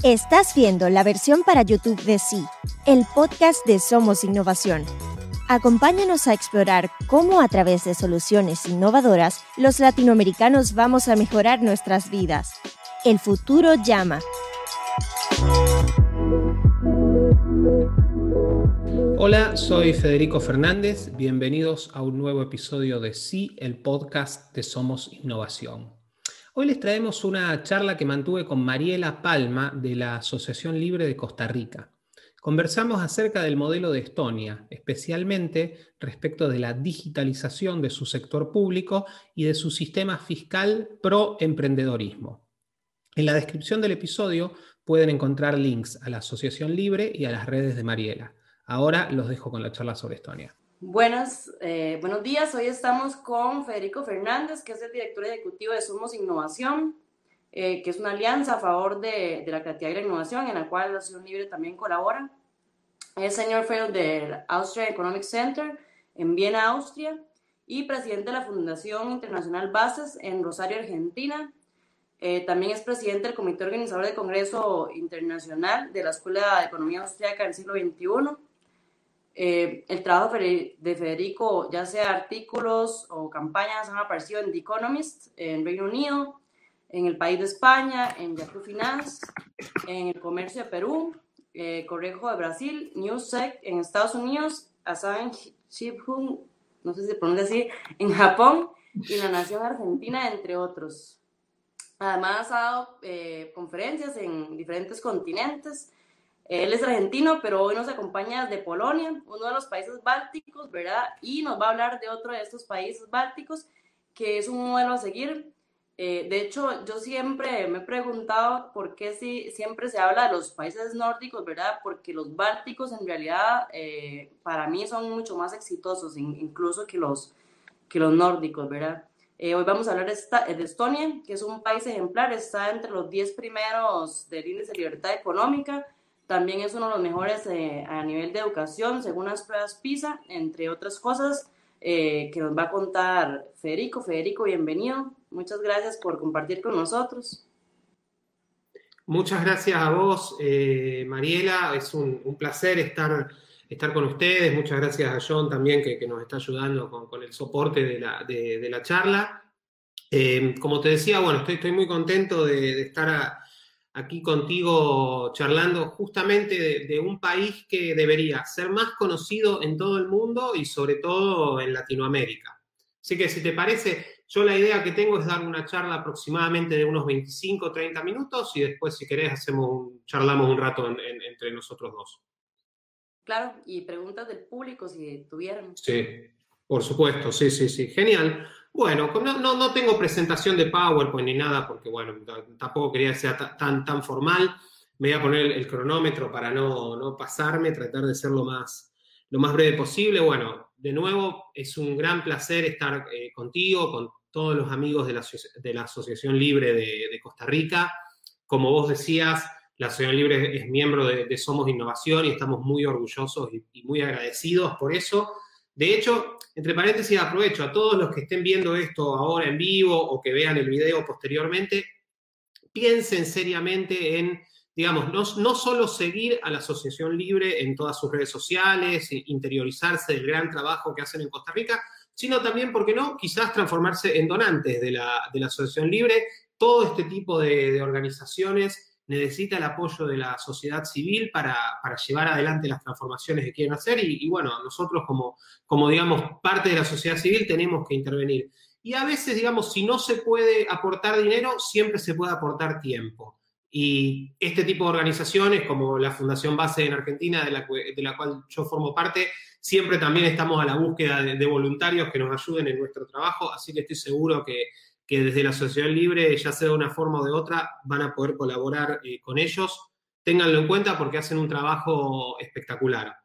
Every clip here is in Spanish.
Estás viendo la versión para YouTube de Sí, el podcast de Somos Innovación. Acompáñanos a explorar cómo a través de soluciones innovadoras los latinoamericanos vamos a mejorar nuestras vidas. El futuro llama. Hola, soy Federico Fernández. Bienvenidos a un nuevo episodio de Sí, el podcast de Somos Innovación. Hoy les traemos una charla que mantuve con Mariela Palma de la Asociación Libre de Costa Rica. Conversamos acerca del modelo de Estonia, especialmente respecto de la digitalización de su sector público y de su sistema fiscal pro emprendedorismo. En la descripción del episodio pueden encontrar links a la Asociación Libre y a las redes de Mariela. Ahora los dejo con la charla sobre Estonia. Buenos días, hoy estamos con Federico Fernández, que es el director ejecutivo de Somos Innovación, que es una alianza a favor de la creatividad y la innovación, en la cual la Asociación Libre también colabora. Es Senior Fellow del Austrian Economic Center en Viena, Austria, y presidente de la Fundación Internacional Bases en Rosario, Argentina. También es presidente del Comité Organizador del Congreso Internacional de la Escuela de Economía Austriaca del siglo XXI. El trabajo de Federico, ya sea artículos o campañas, han aparecido en The Economist en Reino Unido, en El País de España, en Yahoo Finance, en El Comercio de Perú, Correjo de Brasil, Newsec en Estados Unidos, Asahi Shimbun, no sé si se pronuncia así, en Japón y La Nación Argentina, entre otros. Además ha dado conferencias en diferentes continentes. Él es argentino, pero hoy nos acompaña desde Polonia, uno de los países bálticos, ¿verdad? Y nos va a hablar de otro de estos países bálticos, que es un modelo a seguir. De hecho, yo siempre me he preguntado por qué siempre se habla de los países nórdicos, ¿verdad? Porque los bálticos en realidad para mí son mucho más exitosos, incluso que los nórdicos, ¿verdad? Hoy vamos a hablar de Estonia, que es un país ejemplar, está entre los 10 primeros del índice de libertad económica. También es uno de los mejores a nivel de educación, según las pruebas PISA, entre otras cosas que nos va a contar Federico. Federico, bienvenido. Muchas gracias por compartir con nosotros. Muchas gracias a vos, Mariela. Es un placer estar con ustedes. Muchas gracias a John también, que nos está ayudando con el soporte de la charla. Como te decía, bueno, estoy muy contento de estar aquí contigo charlando justamente de un país que debería ser más conocido en todo el mundo y sobre todo en Latinoamérica. Así que si te parece, yo la idea que tengo es dar una charla aproximadamente de unos 25 o 30 minutos y después si querés charlamos un rato entre nosotros dos. Claro, y preguntas del público si tuvieran. Sí, por supuesto, sí, genial. Bueno, no tengo presentación de PowerPoint ni nada porque, bueno, tampoco quería que sea tan formal. Me voy a poner el cronómetro para no pasarme, tratar de ser lo más breve posible. Bueno, de nuevo, es un gran placer estar contigo, con todos los amigos de la Asociación Libre de Costa Rica. Como vos decías, la Asociación Libre es miembro de Somos Innovación y estamos muy orgullosos y muy agradecidos por eso. De hecho, entre paréntesis, aprovecho a todos los que estén viendo esto ahora en vivo o que vean el video posteriormente, piensen seriamente en, digamos, no solo seguir a la Asociación Libre en todas sus redes sociales, interiorizarse del gran trabajo que hacen en Costa Rica, sino también, ¿por qué no?, quizás transformarse en donantes de la Asociación Libre. Todo este tipo de organizaciones necesita el apoyo de la sociedad civil para llevar adelante las transformaciones que quieren hacer y bueno, nosotros como digamos, parte de la sociedad civil tenemos que intervenir. Y a veces, digamos, si no se puede aportar dinero, siempre se puede aportar tiempo. Y este tipo de organizaciones, como la Fundación Base en Argentina, de la cual yo formo parte, siempre también estamos a la búsqueda de voluntarios que nos ayuden en nuestro trabajo, así que estoy seguro que desde la Asociación Libre, ya sea de una forma o de otra, van a poder colaborar con ellos. Ténganlo en cuenta porque hacen un trabajo espectacular.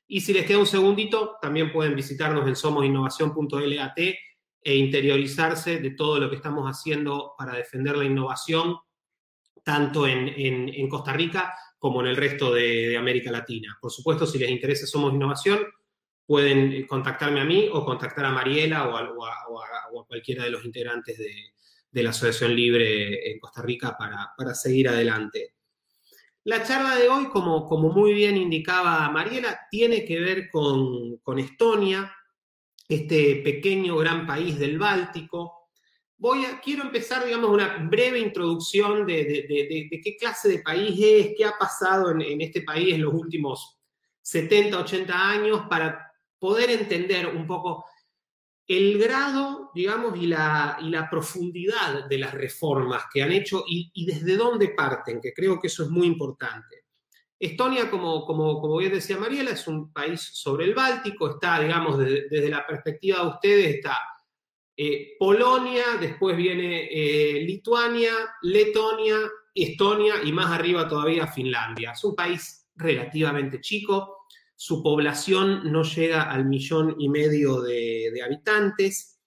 Y si les queda un segundito, también pueden visitarnos en somosinnovación.lat e interiorizarse de todo lo que estamos haciendo para defender la innovación, tanto en Costa Rica como en el resto de América Latina. Por supuesto, si les interesa Somos Innovación, pueden contactarme a mí o contactar a Mariela o a cualquiera de los integrantes de la Asociación Libre en Costa Rica para seguir adelante. La charla de hoy, como muy bien indicaba Mariela, tiene que ver con Estonia, este pequeño gran país del Báltico. Quiero empezar, digamos, una breve introducción de qué clase de país es, qué ha pasado en este país en los últimos 70, 80 años, para poder entender un poco el grado, digamos, y la profundidad de las reformas que han hecho y desde dónde parten, que creo que eso es muy importante. Estonia, como bien decía Mariela, es un país sobre el Báltico, está, digamos, desde la perspectiva de ustedes, está Polonia, después viene Lituania, Letonia, Estonia y más arriba todavía Finlandia. Es un país relativamente chico, su población no llega al 1,5 millones de habitantes.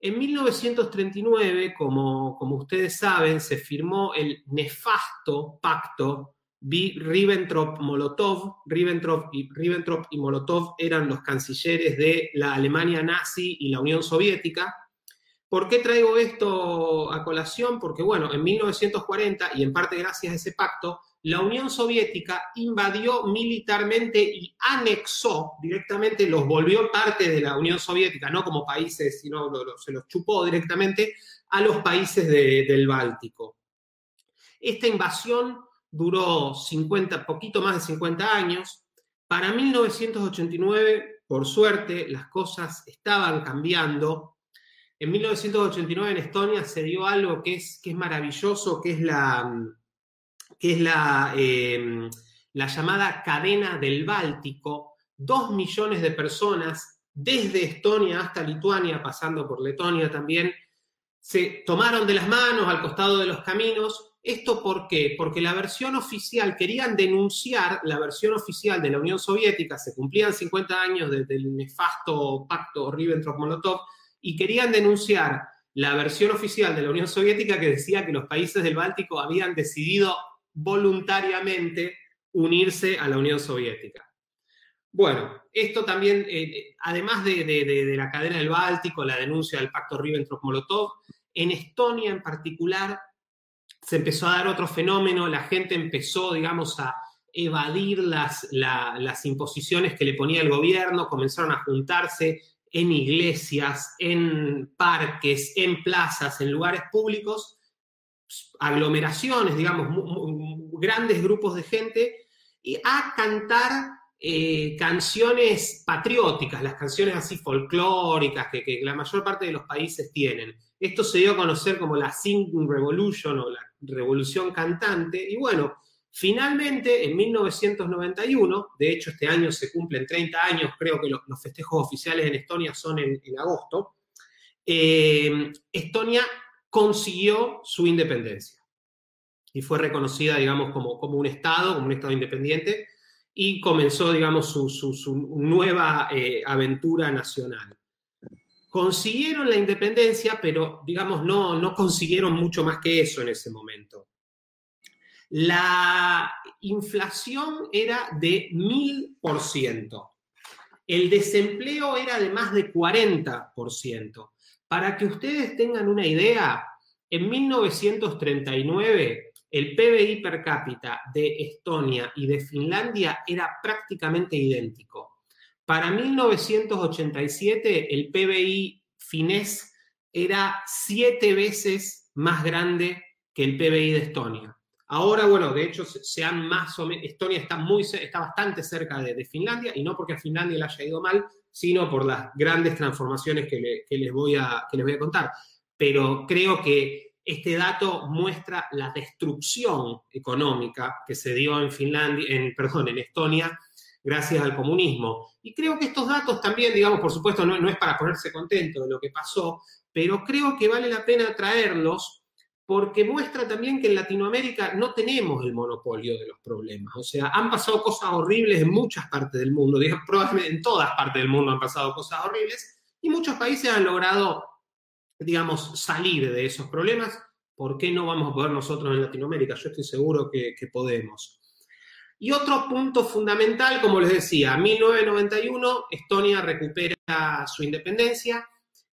En 1939, como ustedes saben, se firmó el nefasto pacto Ribbentrop-Molotov. Ribbentrop y Molotov eran los cancilleres de la Alemania nazi y la Unión Soviética. ¿Por qué traigo esto a colación? Porque, bueno, en 1940, y en parte gracias a ese pacto, la Unión Soviética invadió militarmente y anexó directamente, los volvió parte de la Unión Soviética, no como países, sino se los chupó directamente a los países del Báltico. Esta invasión duró poquito más de 50 años. Para 1989, por suerte, las cosas estaban cambiando. En 1989 en Estonia se dio algo que es maravilloso, que es la llamada cadena del Báltico. 2 millones de personas, desde Estonia hasta Lituania, pasando por Letonia también, se tomaron de las manos al costado de los caminos. ¿Esto por qué? Porque la versión oficial, querían denunciar la versión oficial de la Unión Soviética, se cumplían 50 años desde el nefasto pacto Ribbentrop-Molotov, y querían denunciar la versión oficial de la Unión Soviética que decía que los países del Báltico habían decidido voluntariamente unirse a la Unión Soviética. Bueno, esto también, además de la cadena del Báltico, la denuncia del pacto Ribbentrop-Molotov, en Estonia en particular se empezó a dar otro fenómeno, la gente empezó, digamos, a evadir las imposiciones que le ponía el gobierno, comenzaron a juntarse en iglesias, en parques, en plazas, en lugares públicos, aglomeraciones, digamos, grandes grupos de gente, y a cantar canciones patrióticas, las canciones así folclóricas que la mayor parte de los países tienen. Esto se dio a conocer como la Singing Revolution o la revolución cantante, y bueno, finalmente en 1991, de hecho este año se cumplen 30 años, creo que los festejos oficiales en Estonia son en agosto, Estonia consiguió su independencia y fue reconocida, digamos, como un Estado independiente, y comenzó, digamos, su nueva aventura nacional. Consiguieron la independencia, pero, digamos, no consiguieron mucho más que eso en ese momento. La inflación era de 1000%. El desempleo era de más de 40%. Para que ustedes tengan una idea, en 1939 el PBI per cápita de Estonia y de Finlandia era prácticamente idéntico. Para 1987 el PBI finés era 7 veces más grande que el PBI de Estonia. Ahora, bueno, de hecho, Estonia está bastante cerca de Finlandia, y no porque a Finlandia le haya ido mal, sino por las grandes transformaciones que les voy a contar. Pero creo que este dato muestra la destrucción económica que se dio en Estonia, gracias al comunismo. Y creo que estos datos también, digamos, por supuesto, no es para ponerse contento de lo que pasó, pero creo que vale la pena traerlos, porque muestra también que en Latinoamérica no tenemos el monopolio de los problemas. O sea, han pasado cosas horribles en muchas partes del mundo, digamos, probablemente en todas partes del mundo han pasado cosas horribles, y muchos países han logrado, digamos, salir de esos problemas. ¿Por qué no vamos a poder nosotros en Latinoamérica? Yo estoy seguro que podemos. Y otro punto fundamental, como les decía, 1991, Estonia recupera su independencia.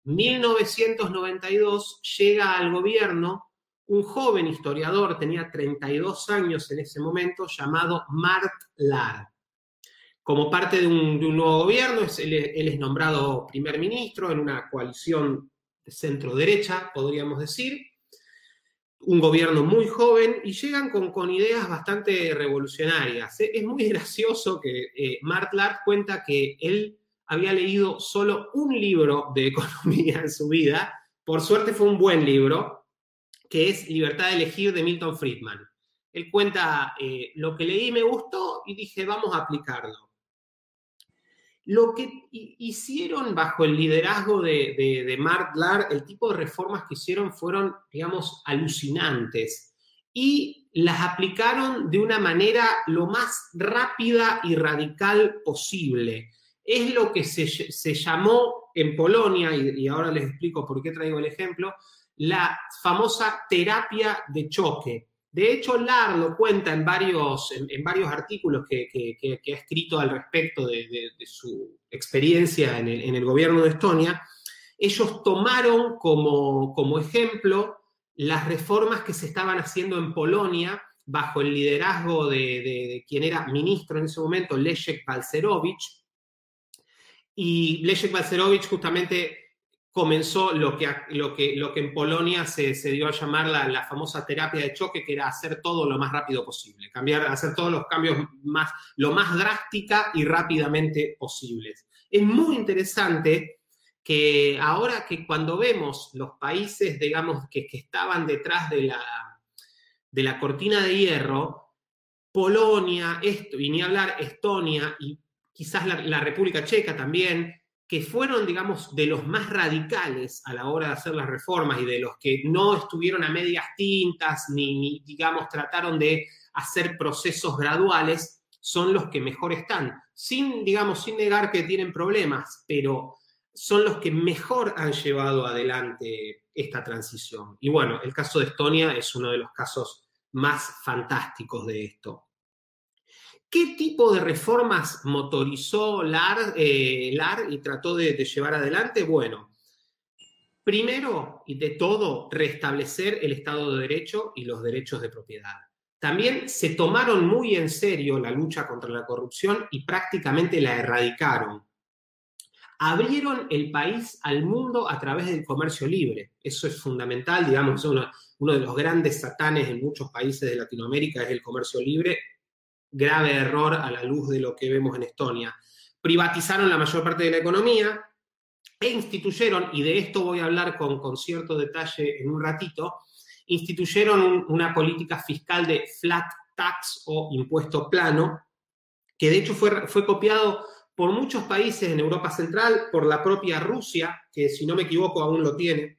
1992 llega al gobierno un joven historiador, tenía 32 años en ese momento, llamado Mart Laar. Como parte de un nuevo gobierno, él es nombrado primer ministro en una coalición de centro-derecha, podríamos decir, un gobierno muy joven, y llegan con ideas bastante revolucionarias. Es muy gracioso que Mart Laar cuenta que él había leído solo un libro de economía en su vida, por suerte fue un buen libro, que es Libertad de Elegir, de Milton Friedman. Él cuenta, lo que leí me gustó y dije, vamos a aplicarlo. Lo que hicieron bajo el liderazgo de Mart Laar, el tipo de reformas que hicieron fueron, digamos, alucinantes y las aplicaron de una manera lo más rápida y radical posible. Es lo que se llamó en Polonia, y ahora les explico por qué traigo el ejemplo, la famosa terapia de choque. De hecho, Laar lo cuenta en varios artículos que ha escrito al respecto de su experiencia en el gobierno de Estonia. Ellos tomaron como ejemplo las reformas que se estaban haciendo en Polonia bajo el liderazgo de quien era ministro en ese momento, Leszek Balcerowicz. Y Leszek Balcerowicz justamente comenzó lo que en Polonia se dio a llamar la famosa terapia de choque, que era hacer todo lo más rápido posible, hacer todos los cambios lo más drástica y rápidamente posibles. Es muy interesante que ahora que cuando vemos los países, digamos, que estaban detrás de la cortina de hierro, Polonia, y ni hablar Estonia, y quizás la República Checa también, que fueron, digamos, de los más radicales a la hora de hacer las reformas y de los que no estuvieron a medias tintas ni digamos, trataron de hacer procesos graduales, son los que mejor están. Sin negar que tienen problemas, pero son los que mejor han llevado adelante esta transición. Y bueno, el caso de Estonia es uno de los casos más fantásticos de esto. ¿Qué tipo de reformas motorizó Laar y trató de llevar adelante? Bueno, primero y de todo, restablecer el Estado de Derecho y los derechos de propiedad. También se tomaron muy en serio la lucha contra la corrupción y prácticamente la erradicaron. Abrieron el país al mundo a través del comercio libre. Eso es fundamental, digamos, uno de los grandes satanes en muchos países de Latinoamérica es el comercio libre. Grave error a la luz de lo que vemos en Estonia. Privatizaron la mayor parte de la economía e instituyeron, y de esto voy a hablar con cierto detalle en un ratito, instituyeron una política fiscal de flat tax o impuesto plano, que de hecho fue copiado por muchos países en Europa Central, por la propia Rusia, que si no me equivoco aún lo tiene.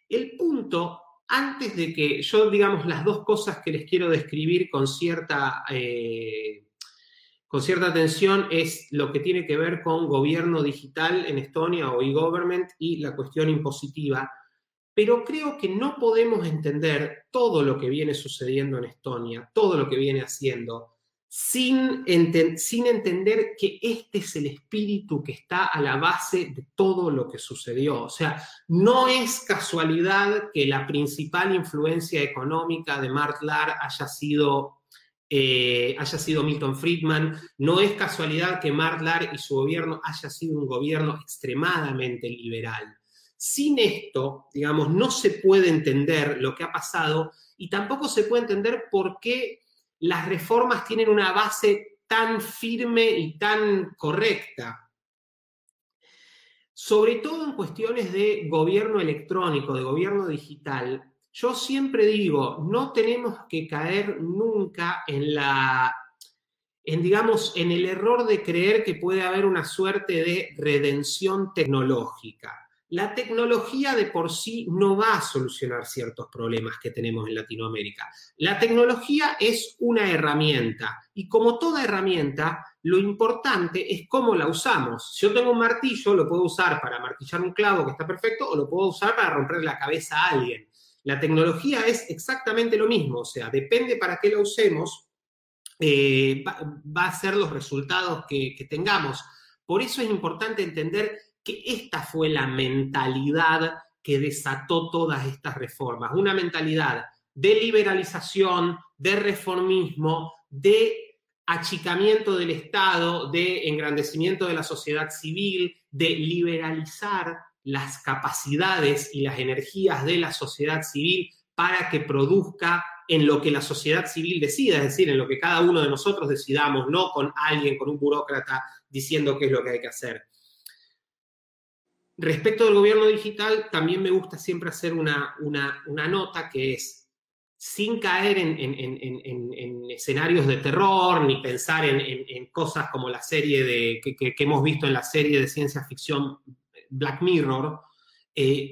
El punto, antes de que yo, digamos, las dos cosas que les quiero describir con cierta atención es lo que tiene que ver con gobierno digital en Estonia o e-government y la cuestión impositiva. Pero creo que no podemos entender todo lo que viene sucediendo en Estonia, todo lo que viene haciendo, sin entender que este es el espíritu que está a la base de todo lo que sucedió. O sea, no es casualidad que la principal influencia económica de Mart Laar haya sido Milton Friedman, no es casualidad que Mart Laar y su gobierno haya sido un gobierno extremadamente liberal. Sin esto, digamos, no se puede entender lo que ha pasado y tampoco se puede entender por qué las reformas tienen una base tan firme y tan correcta. Sobre todo en cuestiones de gobierno electrónico, de gobierno digital, yo siempre digo, no tenemos que caer nunca en el error de creer que puede haber una suerte de redención tecnológica. La tecnología de por sí no va a solucionar ciertos problemas que tenemos en Latinoamérica. La tecnología es una herramienta y como toda herramienta, lo importante es cómo la usamos. Si yo tengo un martillo, lo puedo usar para martillar un clavo que está perfecto o lo puedo usar para romper la cabeza a alguien. La tecnología es exactamente lo mismo, o sea, depende para qué la usemos, va a ser los resultados que tengamos. Por eso es importante entender que esta fue la mentalidad que desató todas estas reformas. Una mentalidad de liberalización, de reformismo, de achicamiento del Estado, de engrandecimiento de la sociedad civil, de liberalizar las capacidades y las energías de la sociedad civil para que produzca en lo que la sociedad civil decida, es decir, en lo que cada uno de nosotros decidamos, no con alguien, con un burócrata diciendo qué es lo que hay que hacer. Respecto del gobierno digital, también me gusta siempre hacer una nota que es, sin caer en escenarios de terror, ni pensar en cosas como la serie que hemos visto en la serie de ciencia ficción Black Mirror,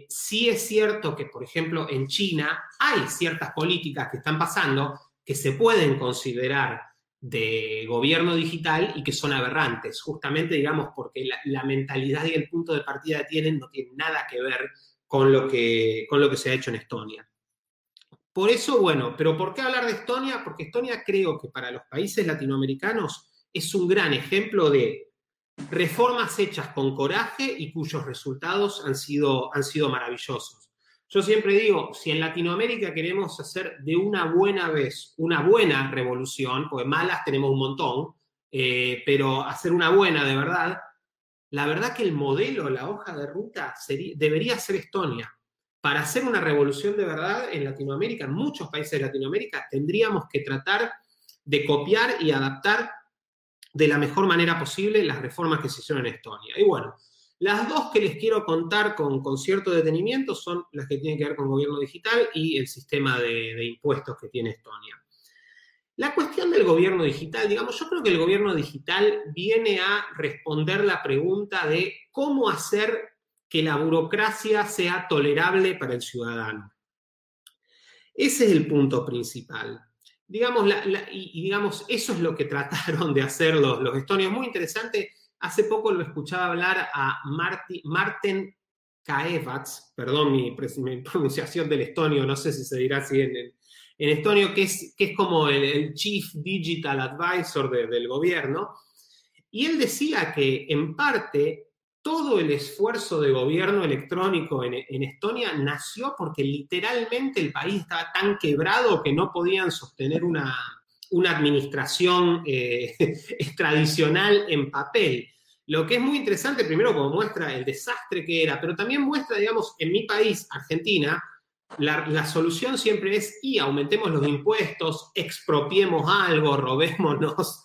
sí es cierto que, por ejemplo, en China hay ciertas políticas que están pasando que se pueden considerar de gobierno digital y que son aberrantes, justamente, digamos, porque la mentalidad y el punto de partida que tienen no tienen nada que ver con lo que se ha hecho en Estonia. Por eso, bueno, ¿pero por qué hablar de Estonia? Porque Estonia creo que para los países latinoamericanos es un gran ejemplo de reformas hechas con coraje y cuyos resultados han sido maravillosos. Yo siempre digo, si en Latinoamérica queremos hacer de una buena vez una buena revolución, porque malas tenemos un montón, pero hacer una buena de verdad, la verdad que el modelo, la hoja de ruta debería ser Estonia. Para hacer una revolución de verdad en Latinoamérica, en muchos países de Latinoamérica, tendríamos que tratar de copiar y adaptar de la mejor manera posible las reformas que se hicieron en Estonia. Y bueno, las dos que les quiero contar con cierto detenimiento son las que tienen que ver con gobierno digital y el sistema de impuestos que tiene Estonia. La cuestión del gobierno digital, digamos, yo creo que el gobierno digital viene a responder la pregunta de cómo hacer que la burocracia sea tolerable para el ciudadano. Ese es el punto principal. Digamos, digamos, eso es lo que trataron de hacer los estonios. Muy interesante, hace poco lo escuchaba hablar a Marten Kaevats, perdón mi pronunciación del estonio, no sé si se dirá así en estonio, que es como el Chief Digital Advisor del gobierno, y él decía que en parte todo el esfuerzo de gobierno electrónico en Estonia nació porque literalmente el país estaba tan quebrado que no podían sostener una administración tradicional en papel. Lo que es muy interesante, primero, como muestra el desastre que era, pero también muestra, digamos, en mi país, Argentina, la solución siempre es, y aumentemos los impuestos, expropiemos algo, robémonos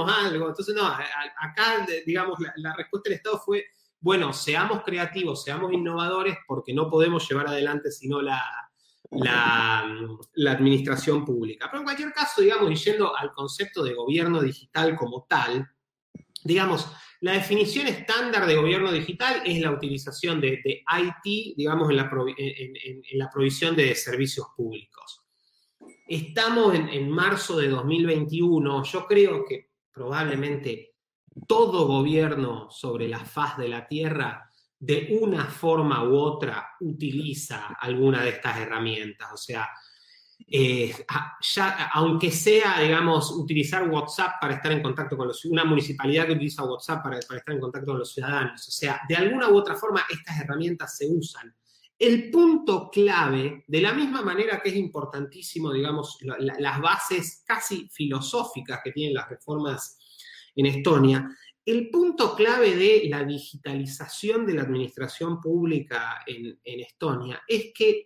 algo. Entonces, no, acá, digamos, la respuesta del Estado fue, bueno, seamos creativos, seamos innovadores, porque no podemos llevar adelante sino la administración pública. Pero en cualquier caso, digamos, y yendo al concepto de gobierno digital como tal, digamos, la definición estándar de gobierno digital es la utilización de IT, digamos, en la provisión de servicios públicos. Estamos en marzo de 2021. Yo creo que probablemente todo gobierno sobre la faz de la Tierra, de una forma u otra, utiliza alguna de estas herramientas. O sea, ya, aunque sea, digamos, utilizar WhatsApp para estar en contacto con una municipalidad que utiliza WhatsApp para estar en contacto con los ciudadanos, o sea, de alguna u otra forma estas herramientas se usan. El punto clave, de la misma manera que es importantísimo, digamos, las bases casi filosóficas que tienen las reformas en Estonia, el punto clave de la digitalización de la administración pública en Estonia es que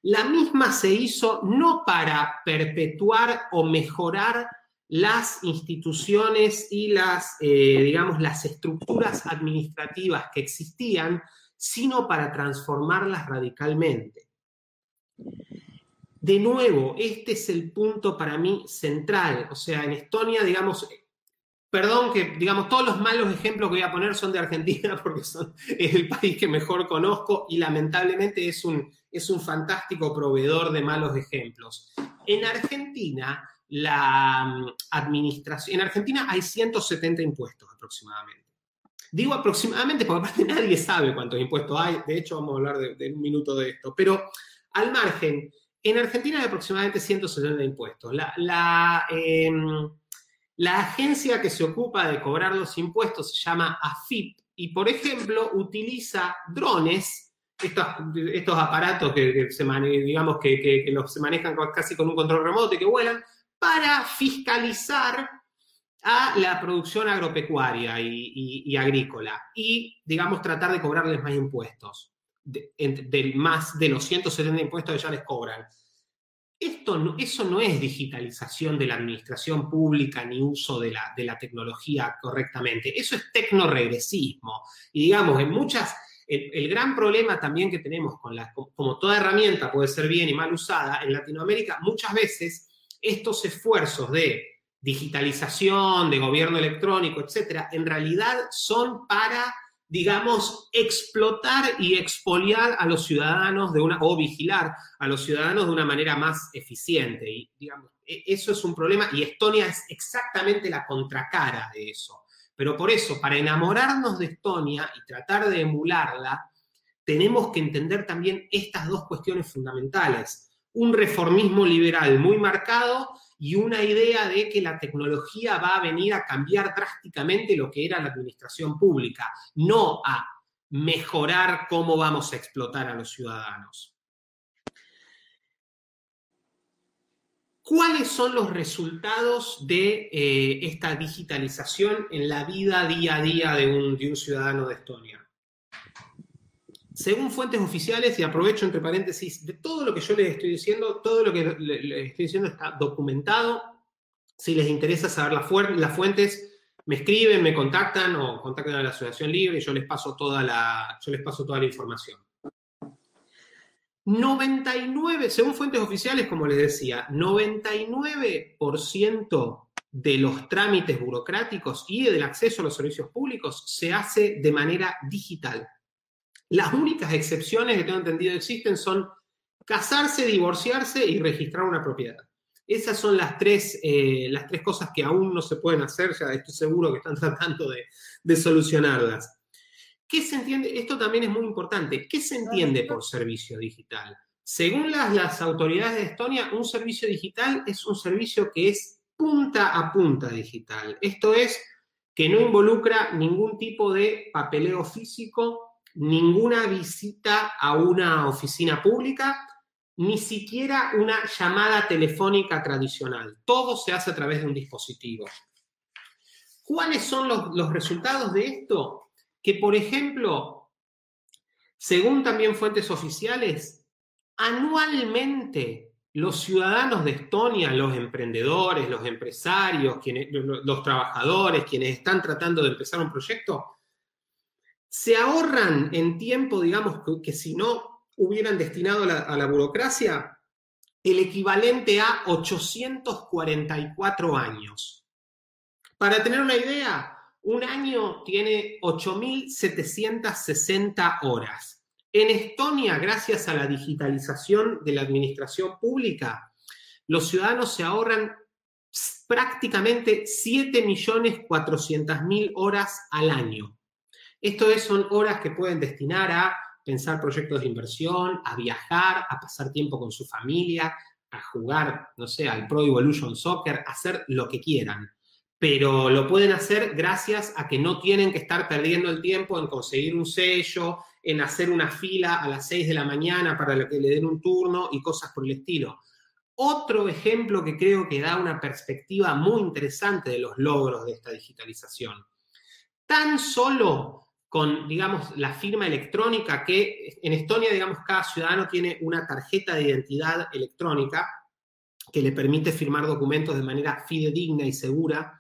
la misma se hizo no para perpetuar o mejorar las instituciones y digamos, las estructuras administrativas que existían, sino para transformarlas radicalmente. De nuevo, este es el punto para mí central. O sea, en Estonia, digamos, perdón que, digamos, todos los malos ejemplos que voy a poner son de Argentina porque es el país que mejor conozco y lamentablemente es un fantástico proveedor de malos ejemplos. En Argentina, en Argentina hay 170 impuestos aproximadamente. Digo aproximadamente porque aparte nadie sabe cuántos impuestos hay. De hecho, vamos a hablar de un minuto de esto. Pero al margen, en Argentina hay aproximadamente 170 impuestos. La agencia que se ocupa de cobrar los impuestos se llama AFIP y, por ejemplo, utiliza drones estos aparatos que se manejan casi con un control remoto y que vuelan, para fiscalizar a la producción agropecuaria y agrícola y, digamos, tratar de cobrarles más impuestos, más de los 170 impuestos que ya les cobran. Eso no es digitalización de la administración pública ni uso de la tecnología correctamente. Eso es tecnoregresismo. Y, digamos, el gran problema también que tenemos como toda herramienta puede ser bien y mal usada, en Latinoamérica muchas veces estos esfuerzos de digitalización, de gobierno electrónico, etcétera, en realidad son para, digamos, explotar y expoliar a los ciudadanos o vigilar a los ciudadanos de una manera más eficiente. Y, digamos, eso es un problema y Estonia es exactamente la contracara de eso. Pero por eso, para enamorarnos de Estonia y tratar de emularla, tenemos que entender también estas dos cuestiones fundamentales. Un reformismo liberal muy marcado y una idea de que la tecnología va a venir a cambiar drásticamente lo que era la administración pública, no a mejorar cómo vamos a explotar a los ciudadanos. ¿Cuáles son los resultados de esta digitalización en la vida día a día de un ciudadano de Estonia? Según fuentes oficiales, y aprovecho entre paréntesis, de todo lo que yo les estoy diciendo, todo lo que les estoy diciendo está documentado. Si les interesa saber las fuentes, me escriben, me contactan o contactan a la Asociación Libre y yo les paso toda la información. 99, según fuentes oficiales, como les decía, 99% de los trámites burocráticos y del acceso a los servicios públicos se hace de manera digital. Las únicas excepciones que tengo entendido existen son casarse, divorciarse y registrar una propiedad. Esas son las tres cosas que aún no se pueden hacer, ya estoy seguro que están tratando de solucionarlas. ¿Qué se entiende? Esto también es muy importante. ¿Qué se entiende por servicio digital? Según las autoridades de Estonia, un servicio digital es un servicio que es punta a punta digital. Esto es que no involucra ningún tipo de papeleo físico, ninguna visita a una oficina pública, ni siquiera una llamada telefónica tradicional. Todo se hace a través de un dispositivo. ¿Cuáles son los resultados de esto? Que, por ejemplo, según también fuentes oficiales, anualmente los ciudadanos de Estonia, los emprendedores, los empresarios, los trabajadores, quienes están tratando de empezar un proyecto, se ahorran en tiempo, digamos, que si no hubieran destinado a la burocracia, el equivalente a 844 años. Para tener una idea, un año tiene 8.760 horas. En Estonia, gracias a la digitalización de la administración pública, los ciudadanos se ahorran prácticamente 7.400.000 horas al año. Esto son horas que pueden destinar a pensar proyectos de inversión, a viajar, a pasar tiempo con su familia, a jugar, no sé, al Pro Evolution Soccer, a hacer lo que quieran. Pero lo pueden hacer gracias a que no tienen que estar perdiendo el tiempo en conseguir un sello, en hacer una fila a las 6 de la mañana para que le den un turno y cosas por el estilo. Otro ejemplo que creo que da una perspectiva muy interesante de los logros de esta digitalización. Tan solo con, digamos, la firma electrónica, que en Estonia, digamos, cada ciudadano tiene una tarjeta de identidad electrónica que le permite firmar documentos de manera fidedigna y segura.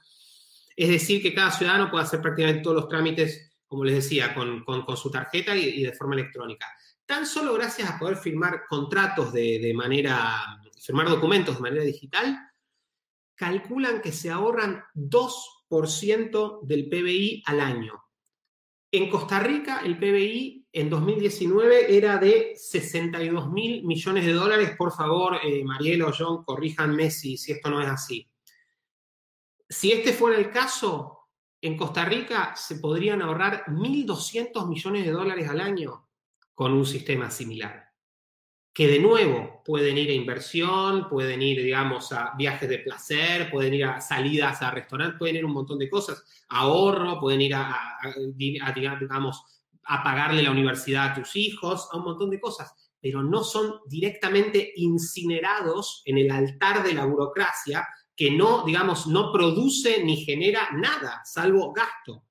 Es decir, que cada ciudadano puede hacer prácticamente todos los trámites, como les decía, con su tarjeta y de forma electrónica. Tan solo gracias a poder firmar contratos firmar documentos de manera digital, calculan que se ahorran 2% del PBI al año. En Costa Rica, el PBI en 2019 era de 62.000 millones de dólares. Por favor, Mariela o John, corríjanme si esto no es así. Si este fuera el caso, en Costa Rica se podrían ahorrar 1.200 millones de dólares al año con un sistema similar. Que de nuevo pueden ir a inversión, pueden ir, digamos, a viajes de placer, pueden ir a salidas a restaurantes, pueden ir a un montón de cosas, ahorro, pueden ir a digamos, a pagarle la universidad a tus hijos, a un montón de cosas, pero no son directamente incinerados en el altar de la burocracia que no, digamos, no produce ni genera nada, salvo gasto.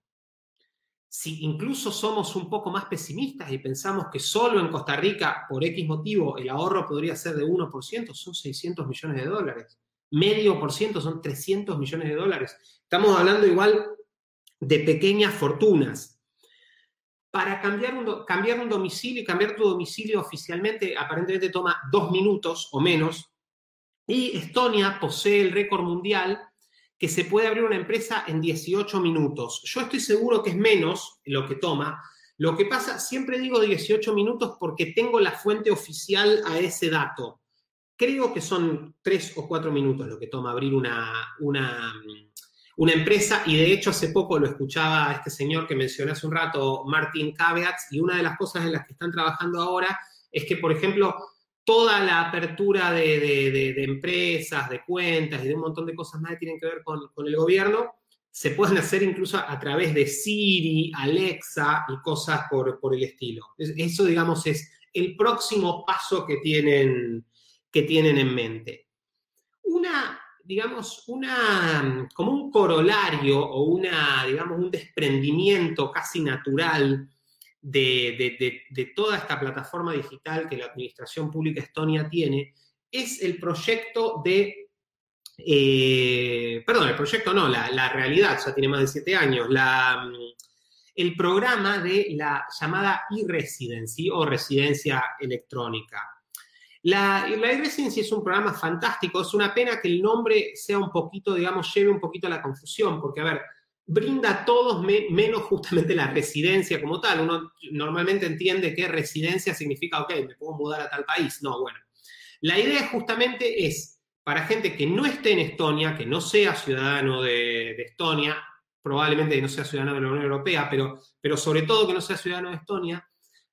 Si incluso somos un poco más pesimistas y pensamos que solo en Costa Rica, por X motivo, el ahorro podría ser de 1%, son 600 millones de dólares. Medio por ciento son 300 millones de dólares. Estamos hablando igual de pequeñas fortunas. Para cambiar un domicilio y cambiar tu domicilio oficialmente, aparentemente toma 2 minutos o menos. Y Estonia posee el récord mundial que se puede abrir una empresa en 18 minutos. Yo estoy seguro que es menos lo que toma. Lo que pasa, siempre digo 18 minutos porque tengo la fuente oficial a ese dato. Creo que son 3 o 4 minutos lo que toma abrir una empresa, y de hecho hace poco lo escuchaba a este señor que mencioné hace un rato, Martin Kaveats, y una de las cosas en las que están trabajando ahora es que, por ejemplo, toda la apertura de empresas, de cuentas y de un montón de cosas más que tienen que ver con el gobierno, se pueden hacer incluso a través de Siri, Alexa y cosas por el estilo. Eso, digamos, es el próximo paso que tienen en mente. Como un corolario o digamos, un desprendimiento casi natural de toda esta plataforma digital que la Administración Pública Estonia tiene, es el proyecto la realidad, ya tiene más de 7 años, el programa de la llamada e-residency o residencia electrónica. La e-residency es un programa fantástico, es una pena que el nombre sea un poquito, digamos, lleve un poquito a la confusión, porque, a ver, brinda a todos menos justamente la residencia como tal. Uno normalmente entiende que residencia significa, ok, me puedo mudar a tal país. No, bueno. La idea justamente es para gente que no esté en Estonia, que no sea ciudadano de Estonia, probablemente que no sea ciudadano de la Unión Europea, pero sobre todo que no sea ciudadano de Estonia,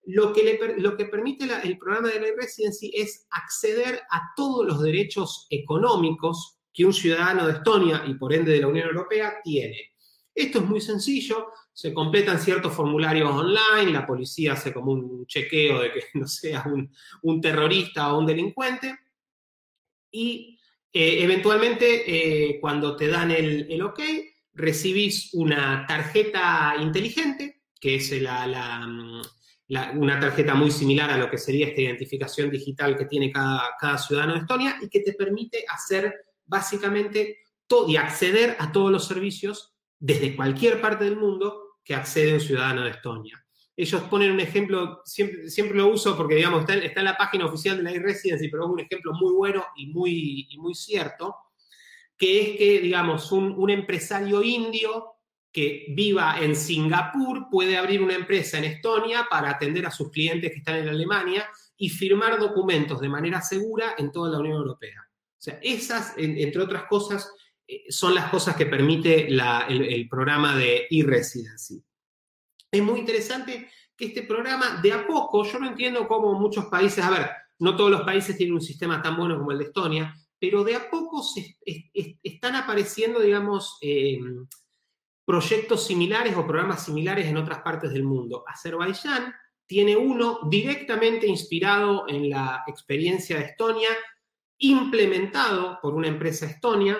lo que permite el programa de la e-residency es acceder a todos los derechos económicos que un ciudadano de Estonia y por ende de la Unión Europea tiene. Esto es muy sencillo, se completan ciertos formularios online, la policía hace como un chequeo de que no seas un terrorista o un delincuente, y eventualmente cuando te dan el ok, recibís una tarjeta inteligente, que es una tarjeta muy similar a lo que sería esta identificación digital que tiene cada ciudadano de Estonia y que te permite hacer básicamente todo y acceder a todos los servicios desde cualquier parte del mundo que accede un ciudadano de Estonia. Ellos ponen un ejemplo, siempre lo uso porque, digamos, está en la página oficial de la e-residency, pero es un ejemplo muy bueno y muy cierto, que es que, digamos, un empresario indio que viva en Singapur puede abrir una empresa en Estonia para atender a sus clientes que están en Alemania y firmar documentos de manera segura en toda la Unión Europea. O sea, esas, entre otras cosas, son las cosas que permite el programa de e-residency. Es muy interesante que este programa, de a poco, yo no entiendo cómo muchos países, a ver, no todos los países tienen un sistema tan bueno como el de Estonia, pero de a poco están apareciendo, digamos, proyectos similares o programas similares en otras partes del mundo. Azerbaiyán tiene uno directamente inspirado en la experiencia de Estonia, implementado por una empresa estonia.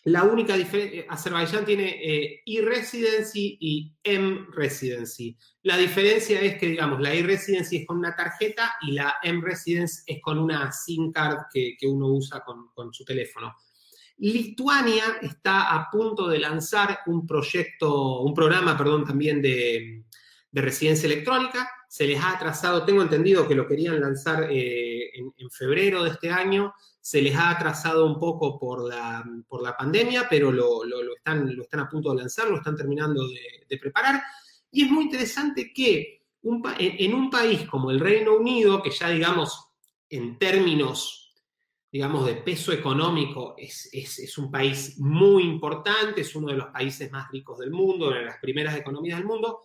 La única diferencia, Azerbaiyán tiene e-residency y m-residency. La diferencia es que, digamos, la e-residency es con una tarjeta y la m-residence es con una SIM card que uno usa con su teléfono. Lituania está a punto de lanzar un programa también de residencia electrónica. Se les ha atrasado, tengo entendido que lo querían lanzar en febrero de este año. Se les ha atrasado un poco por la pandemia, pero lo están a punto de lanzar, lo están terminando de preparar. Y es muy interesante que en un país como el Reino Unido, que ya, digamos, en términos, digamos, de peso económico, es un país muy importante, es uno de los países más ricos del mundo, una de las primeras economías del mundo,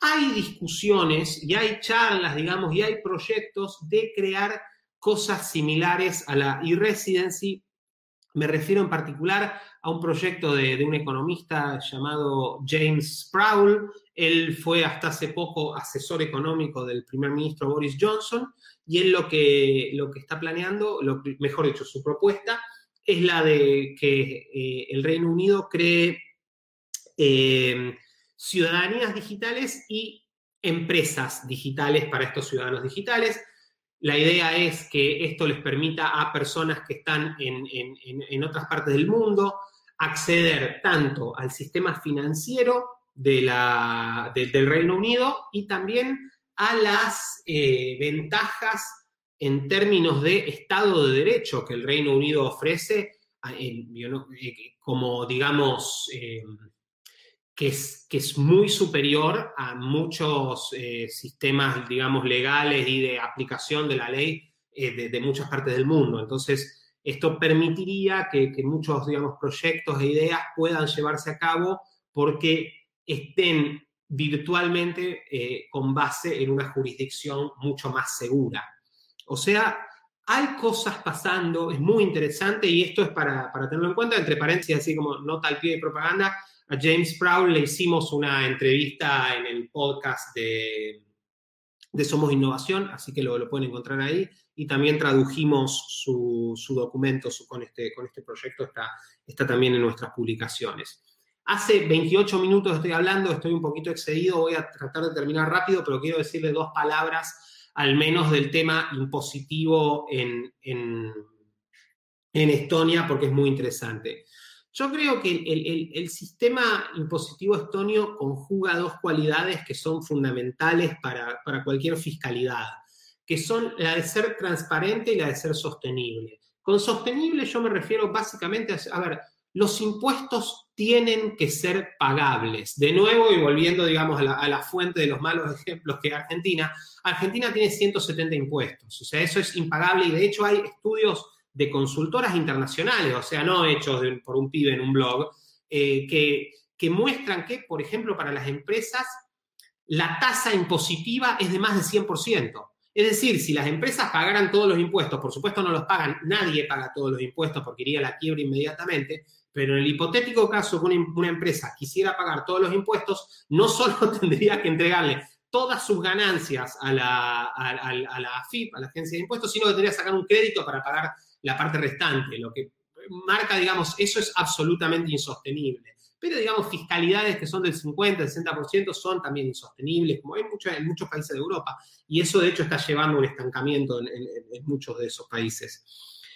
hay discusiones y hay charlas, digamos, y hay proyectos de crear cosas similares a la e-residency Me refiero en particular a un proyecto de un economista llamado James Sproul. Él fue hasta hace poco asesor económico del primer ministro Boris Johnson, y él lo que está planeando, mejor dicho, su propuesta, es la de que el Reino Unido cree ciudadanías digitales y empresas digitales para estos ciudadanos digitales. La idea es que esto les permita a personas que están en otras partes del mundo acceder tanto al sistema financiero del Reino Unido y también a las ventajas en términos de Estado de Derecho que el Reino Unido ofrece, como digamos, que es muy superior a muchos sistemas, digamos, legales y de aplicación de la ley de muchas partes del mundo. Entonces, esto permitiría que muchos, digamos, proyectos e ideas puedan llevarse a cabo porque estén virtualmente con base en una jurisdicción mucho más segura. O sea, hay cosas pasando, es muy interesante, y esto es para tenerlo en cuenta. Entre paréntesis, así como nota al pie de propaganda, a James Sproul le hicimos una entrevista en el podcast de Somos Innovación, así que lo pueden encontrar ahí, y también tradujimos su documento con este proyecto, está también en nuestras publicaciones. Hace 28 minutos estoy hablando, estoy un poquito excedido, voy a tratar de terminar rápido, pero quiero decirle 2 palabras al menos del tema impositivo en Estonia, porque es muy interesante. Yo creo que el sistema impositivo estonio conjuga 2 cualidades que son fundamentales para cualquier fiscalidad, que son la de ser transparente y la de ser sostenible. Con sostenible yo me refiero básicamente a ver, los impuestos tienen que ser pagables. De nuevo, y volviendo, digamos, a la fuente de los malos ejemplos que es Argentina tiene 170 impuestos, o sea, eso es impagable, y de hecho hay estudios de consultoras internacionales, o sea, no hechos por un pibe en un blog, que muestran que, por ejemplo, para las empresas, la tasa impositiva es de más de 100%. Es decir, si las empresas pagaran todos los impuestos, por supuesto no los pagan, nadie paga todos los impuestos porque iría a la quiebra inmediatamente, pero en el hipotético caso que una empresa quisiera pagar todos los impuestos, no solo tendría que entregarle todas sus ganancias a la AFIP, a la Agencia de Impuestos, sino que tendría que sacar un crédito para pagar la parte restante, lo que marca, digamos, eso es absolutamente insostenible. Pero, digamos, fiscalidades que son del 50, del 60% son también insostenibles, como hay en muchos países de Europa, y eso, de hecho, está llevando a un estancamiento en muchos de esos países.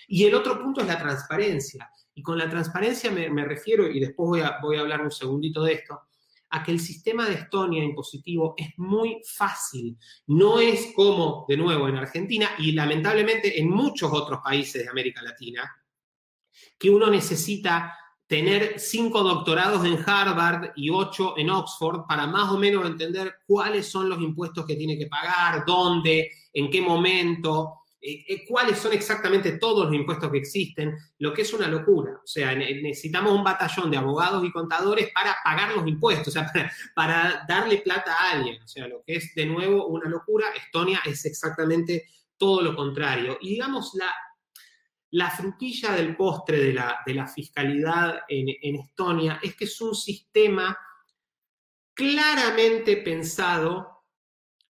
Y el otro punto es la transparencia, y con la transparencia me refiero, y después voy a hablar un segundito de esto, a que el sistema de Estonia impositivo es muy fácil. No es como, de nuevo, en Argentina y lamentablemente en muchos otros países de América Latina, que uno necesita tener 5 doctorados en Harvard y 8 en Oxford para más o menos entender cuáles son los impuestos que tiene que pagar, dónde, en qué momento, cuáles son exactamente todos los impuestos que existen, lo que es una locura. O sea, necesitamos un batallón de abogados y contadores para pagar los impuestos, o sea, para darle plata a alguien. O sea, lo que es, de nuevo, una locura. Estonia es exactamente todo lo contrario. Y, digamos, la frutilla del postre de la fiscalidad en Estonia es que es un sistema claramente pensado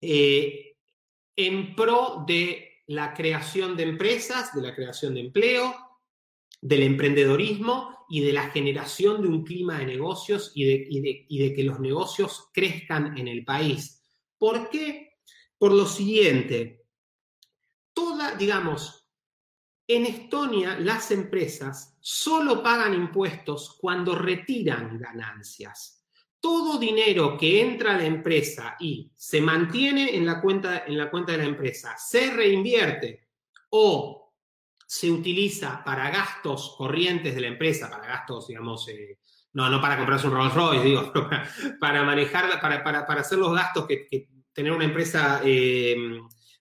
en pro de la creación de empresas, de la creación de empleo, del emprendedorismo y de la generación de un clima de negocios y de que los negocios crezcan en el país. ¿Por qué? Por lo siguiente, digamos, en Estonia las empresas solo pagan impuestos cuando retiran ganancias. Todo dinero que entra a la empresa y se mantiene en la cuenta de la empresa, se reinvierte o se utiliza para gastos corrientes de la empresa, para gastos, digamos, no para comprarse un Rolls Royce, digo, para manejar, para hacer los gastos que tener una empresa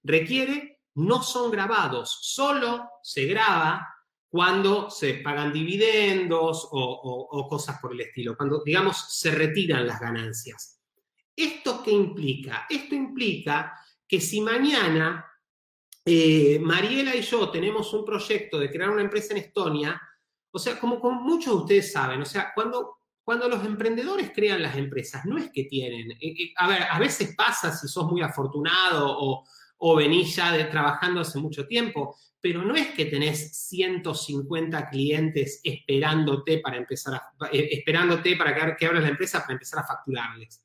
requiere, no son grabados, solo se graba cuando se pagan dividendos o cosas por el estilo, cuando, digamos, se retiran las ganancias. ¿Esto qué implica? Esto implica que si mañana Mariela y yo tenemos un proyecto de crear una empresa en Estonia, O sea, como muchos de ustedes saben, o sea, cuando los emprendedores crean las empresas, no es que tienen, a ver, a veces pasa si sos muy afortunado o venís ya trabajando hace mucho tiempo, pero no es que tenés 150 clientes esperándote para que abras la empresa para empezar a facturarles.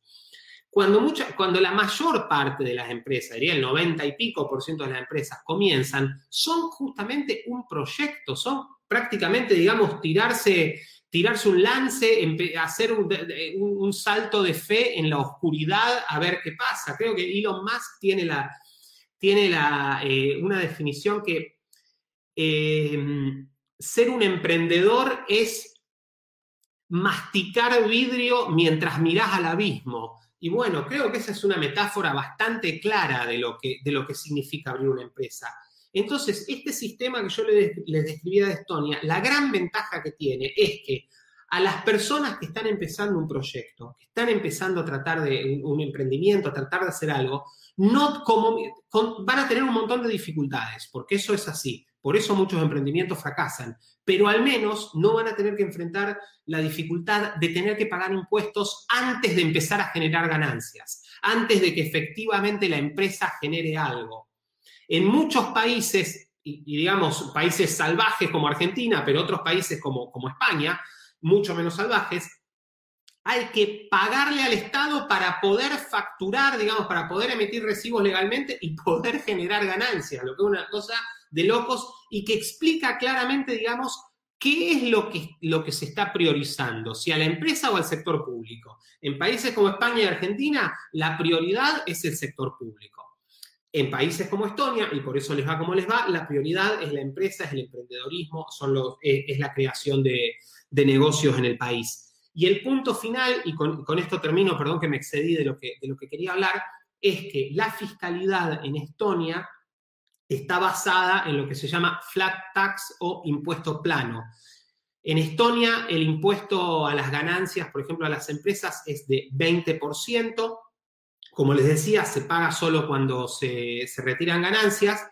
Cuando la mayor parte de las empresas, diría el 90 y pico % de las empresas comienzan, son justamente un proyecto, son prácticamente, digamos, tirarse un lance, hacer un salto de fe en la oscuridad a ver qué pasa. Creo que Elon Musk tiene una definición que ser un emprendedor es masticar vidrio mientras mirás al abismo. Y bueno, creo que esa es una metáfora bastante clara de lo que significa abrir una empresa. Entonces, este sistema que yo les describía de Estonia, la gran ventaja que tiene es que a las personas que están empezando un proyecto, que están empezando a tratar de un emprendimiento, a tratar de hacer algo, van a tener un montón de dificultades, porque eso es así. Por eso muchos emprendimientos fracasan, pero al menos no van a tener que enfrentar la dificultad de tener que pagar impuestos antes de empezar a generar ganancias, antes de que efectivamente la empresa genere algo. En muchos países, y digamos países salvajes como Argentina, pero otros países como España, mucho menos salvajes, hay que pagarle al Estado para poder facturar, digamos, para poder emitir recibos legalmente y poder generar ganancias, lo que es una cosa de locos y que explica claramente, digamos, qué es lo que se está priorizando, si a la empresa o al sector público. En países como España y Argentina, la prioridad es el sector público. En países como Estonia, y por eso les va como les va, la prioridad es la empresa, es el emprendedorismo, es la creación de negocios en el país. Y el punto final, y con esto termino, perdón que me excedí de lo que quería hablar, es que la fiscalidad en Estonia está basada en lo que se llama flat tax o impuesto plano. En Estonia, el impuesto a las ganancias, por ejemplo, a las empresas es de 20%. Como les decía, se paga solo cuando se retiran ganancias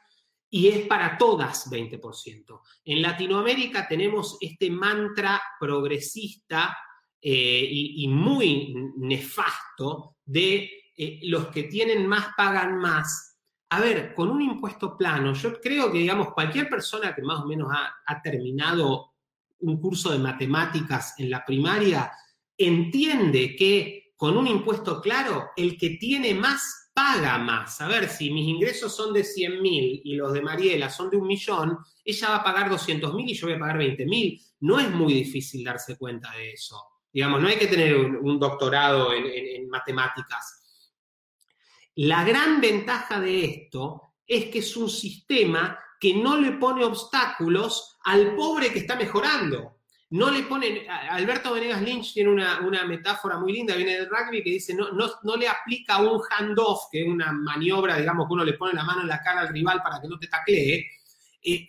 y es para todas 20%. En Latinoamérica tenemos este mantra progresista y muy nefasto de los que tienen más pagan más. A ver, con un impuesto plano, yo creo que, digamos, cualquier persona que más o menos ha terminado un curso de matemáticas en la primaria entiende que con un impuesto claro, el que tiene más paga más. A ver, si mis ingresos son de 100.000 y los de Mariela son de 1.000.000, ella va a pagar 200.000 y yo voy a pagar 20.000. No es muy difícil darse cuenta de eso. Digamos, no hay que tener un doctorado en matemáticas. La gran ventaja de esto es que es un sistema que no le pone obstáculos al pobre que está mejorando. No le ponen, Alberto Venegas Lynch tiene una metáfora muy linda, viene del rugby, que dice, no le aplica un handoff, que es una maniobra, digamos, que uno le pone la mano en la cara al rival para que no te taclee.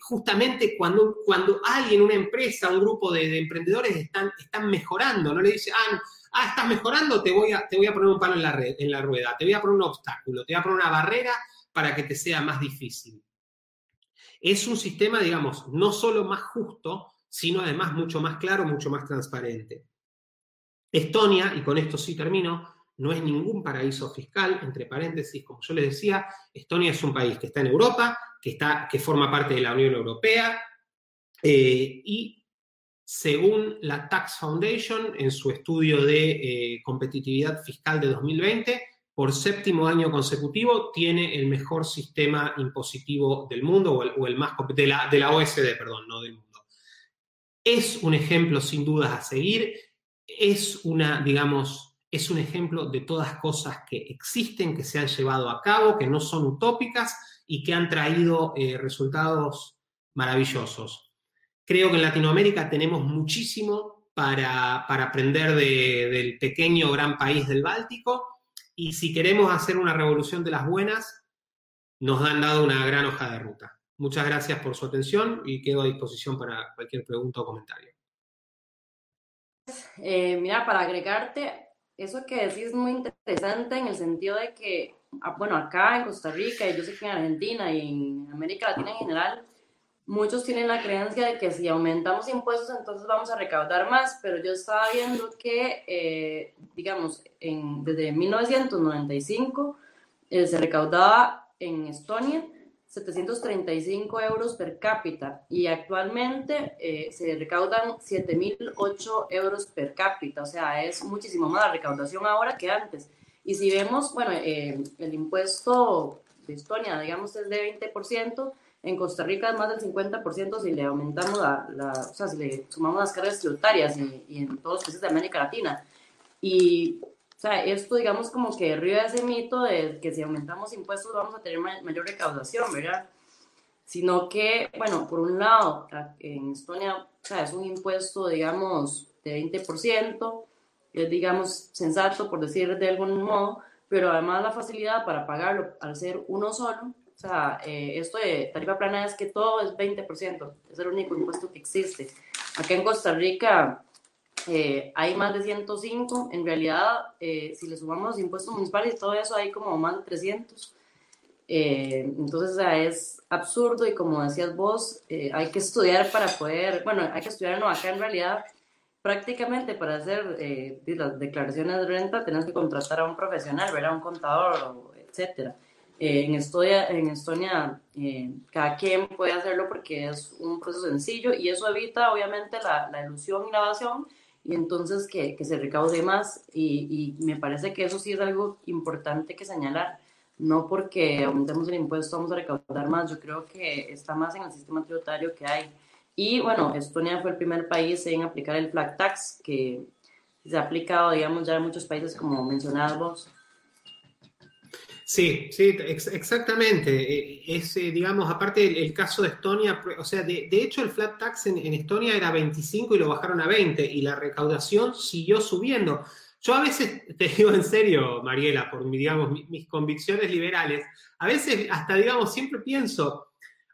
Justamente cuando alguien, una empresa, un grupo de emprendedores están mejorando, no le dice, estás mejorando, te voy a poner un palo en la rueda, te voy a poner un obstáculo, te voy a poner una barrera para que te sea más difícil. Es un sistema, digamos, no solo más justo, sino además mucho más claro, mucho más transparente. Estonia, y con esto sí termino, no es ningún paraíso fiscal, entre paréntesis, como yo les decía, Estonia es un país que está en Europa, que forma parte de la Unión Europea, y según la Tax Foundation, en su estudio de competitividad fiscal de 2020, por 7º año consecutivo, tiene el mejor sistema impositivo del mundo, o el más de la OSD, perdón, no del mundo. Es un ejemplo sin dudas a seguir, es un ejemplo de todas cosas que existen, que se han llevado a cabo, que no son utópicas y que han traído resultados maravillosos. Creo que en Latinoamérica tenemos muchísimo para aprender del pequeño gran país del Báltico, y si queremos hacer una revolución de las buenas, nos han dado una gran hoja de ruta. Muchas gracias por su atención y quedo a disposición para cualquier pregunta o comentario. Mira, para agregarte, eso que decís es muy interesante en el sentido de que, bueno, acá en Costa Rica, y yo sé que en Argentina y en América Latina en general, muchos tienen la creencia de que si aumentamos impuestos entonces vamos a recaudar más, pero yo estaba viendo que, digamos, desde 1995 se recaudaba en Estonia 735 euros per cápita y actualmente se recaudan 7.008 euros per cápita, o sea, es muchísimo más la recaudación ahora que antes. Y si vemos, bueno, el impuesto de Estonia, digamos, es de 20%, en Costa Rica es más del 50% si le aumentamos o sea, si le sumamos las cargas tributarias y en todos los países de América Latina. Y, o sea, esto, digamos, como que derriba ese mito de que si aumentamos impuestos vamos a tener mayor recaudación, ¿verdad? Sino que, bueno, por un lado, en Estonia, o sea, es un impuesto, digamos, de 20%, es, digamos, sensato, por decir de algún modo, pero además la facilidad para pagarlo al ser uno solo. O sea, esto de tarifa plana es que todo es 20%, es el único impuesto que existe. Acá en Costa Rica hay más de 105, en realidad, si le sumamos los impuestos municipales y todo eso, hay como más de 300. Entonces, o sea, es absurdo y como decías vos, hay que estudiar para poder, bueno, hay que estudiarlo acá en realidad. Prácticamente para hacer las declaraciones de renta tenés que contratar a un profesional, ¿verdad? Un contador, etcétera. En Estonia cada quien puede hacerlo porque es un proceso sencillo y eso evita obviamente la ilusión y la evasión y entonces que se recaude más y me parece que eso sí es algo importante que señalar. No porque aumentemos el impuesto vamos a recaudar más, yo creo que está más en el sistema tributario que hay. Y bueno, Estonia fue el primer país en aplicar el flat tax, que se ha aplicado, digamos, ya en muchos países, como mencionabas vos. Sí, sí, exactamente. Digamos, aparte el caso de Estonia, o sea, de hecho el flat tax en Estonia era 25 y lo bajaron a 20 y la recaudación siguió subiendo. Yo a veces, te digo en serio, Mariela, por digamos, mis convicciones liberales, a veces hasta, digamos, siempre pienso,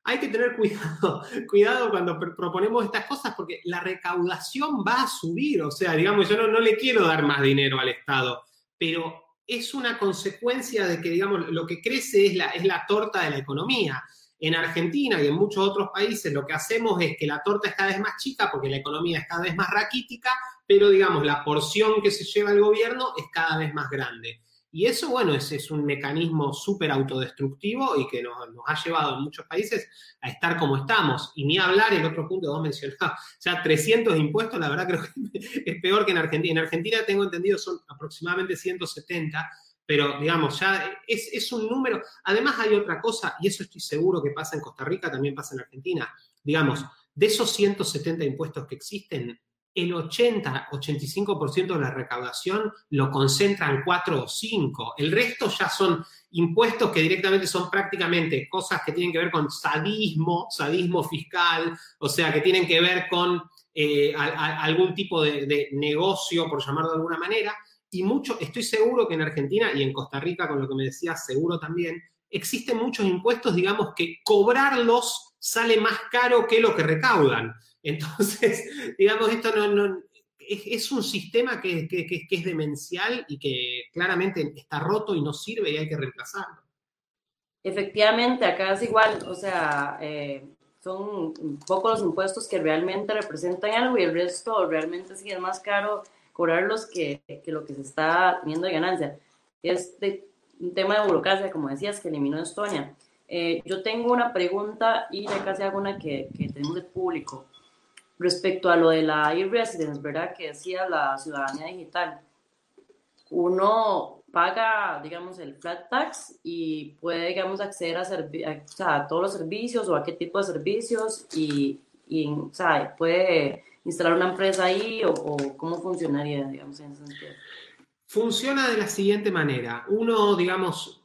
hay que tener cuidado cuando proponemos estas cosas porque la recaudación va a subir, o sea, digamos, yo no le quiero dar más dinero al Estado, pero es una consecuencia de que, digamos, lo que crece es la torta de la economía. En Argentina y en muchos otros países lo que hacemos es que la torta es cada vez más chica porque la economía es cada vez más raquítica, pero, digamos, la porción que se lleva el gobierno es cada vez más grande. Y eso, bueno, es un mecanismo súper autodestructivo y que nos ha llevado en muchos países a estar como estamos. Y ni hablar, el otro punto que vos mencionabas, ya 300 impuestos, la verdad creo que es peor que en Argentina. En Argentina, tengo entendido, son aproximadamente 170, pero, digamos, ya es un número. Además hay otra cosa, y eso estoy seguro que pasa en Costa Rica, también pasa en Argentina. Digamos, de esos 170 impuestos que existen, el 80-85% de la recaudación lo concentran 4 o 5. El resto ya son impuestos que directamente son prácticamente cosas que tienen que ver con sadismo fiscal, o sea, que tienen que ver con algún tipo de negocio, por llamarlo de alguna manera. Y estoy seguro que en Argentina y en Costa Rica, con lo que me decías, seguro también, existen muchos impuestos, digamos, que cobrarlos sale más caro que lo que recaudan. Entonces, digamos, esto es un sistema que es demencial y que claramente está roto y no sirve y hay que reemplazarlo. Efectivamente, acá es igual, o sea, son pocos los impuestos que realmente representan algo y el resto realmente sí es más caro cobrarlos que lo que se está teniendo de ganancia. Es un tema de burocracia, como decías, que eliminó Estonia. Yo tengo una pregunta y ya casi hago una que tenemos de público. Respecto a lo de la e-residence, ¿verdad? Que decía la ciudadanía digital. Uno paga, digamos, el flat tax y puede, digamos, acceder a todos los servicios o a qué tipo de servicios y o sea, puede instalar una empresa ahí o cómo funcionaría, digamos, en ese sentido. Funciona de la siguiente manera. Uno, digamos,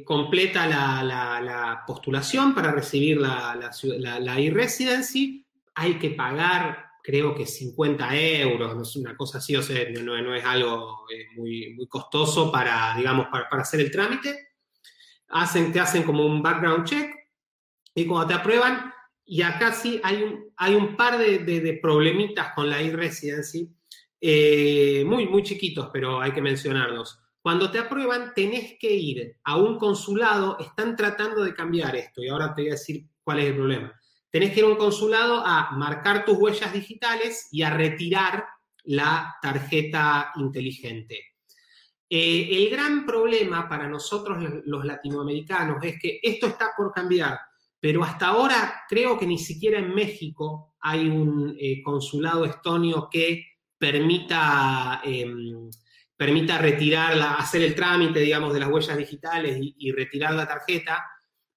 completa la postulación para recibir la e-residency. Hay que pagar, creo que 50 euros, no es una cosa así, o sea, no es algo muy, muy costoso para, digamos, para hacer el trámite. Te hacen como un background check y cuando te aprueban, y acá sí hay un par de problemitas con la e-residency, muy, muy chiquitos, pero hay que mencionarlos. Cuando te aprueban, tenés que ir a un consulado, están tratando de cambiar esto, y ahora te voy a decir cuál es el problema. tenés que ir a un consulado a marcar tus huellas digitales y a retirar la tarjeta inteligente. El gran problema para nosotros los latinoamericanos es que esto está por cambiar, pero hasta ahora creo que ni siquiera en México hay un consulado estonio que permita hacer el trámite, digamos, de las huellas digitales y retirar la tarjeta.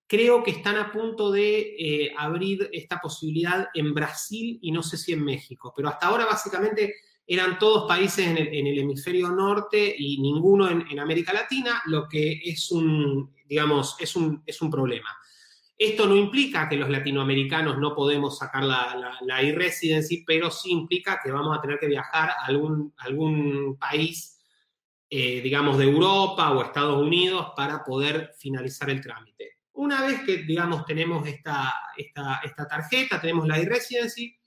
Creo que están a punto de abrir esta posibilidad en Brasil y no sé si en México, pero hasta ahora básicamente eran todos países en el hemisferio norte y ninguno en América Latina, lo que es un problema. Esto no implica que los latinoamericanos no podemos sacar la e-residency, pero sí implica que vamos a tener que viajar a algún país, digamos, de Europa o Estados Unidos para poder finalizar el trámite. Una vez que, digamos, tenemos esta tarjeta, tenemos la e-residency,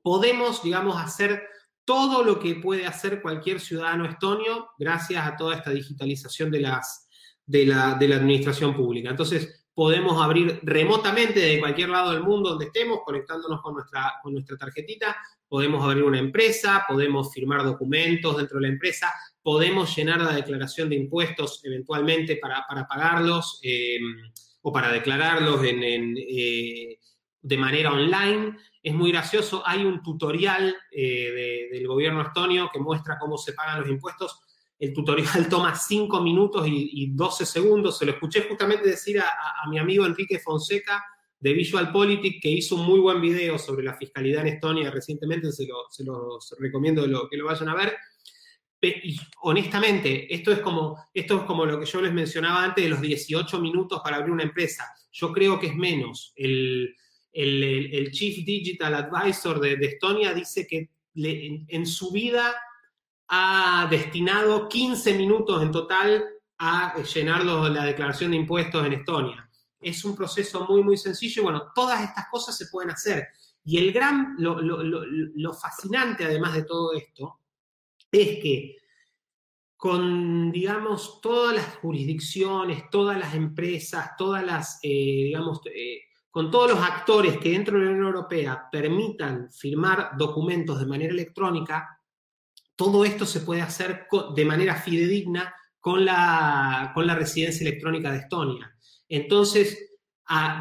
podemos, digamos, hacer todo lo que puede hacer cualquier ciudadano estonio gracias a toda esta digitalización de la administración pública. Entonces, podemos abrir remotamente desde cualquier lado del mundo donde estemos, conectándonos con nuestra tarjetita, podemos abrir una empresa, podemos firmar documentos dentro de la empresa, podemos llenar la declaración de impuestos eventualmente para pagarlos o para declararlos de manera online. Es muy gracioso, hay un tutorial del gobierno estonio que muestra cómo se pagan los impuestos. El tutorial toma 5 minutos y 12 segundos. Se lo escuché justamente decir a mi amigo Enrique Fonseca de VisualPolitik, que hizo un muy buen video sobre la fiscalidad en Estonia recientemente, se los recomiendo que lo vayan a ver. Y honestamente, esto es como lo que yo les mencionaba antes de los 18 minutos para abrir una empresa. Yo creo que es menos. El Chief Digital Advisor de Estonia dice que en su vida ha destinado 15 minutos en total a llenar la declaración de impuestos en Estonia. Es un proceso muy, muy sencillo y bueno, todas estas cosas se pueden hacer. Y lo fascinante además de todo esto es que con, digamos, todas las jurisdicciones, todas las empresas, con todos los actores que dentro de la Unión Europea permitan firmar documentos de manera electrónica, todo esto se puede hacer de manera fidedigna con la residencia electrónica de Estonia. Entonces, a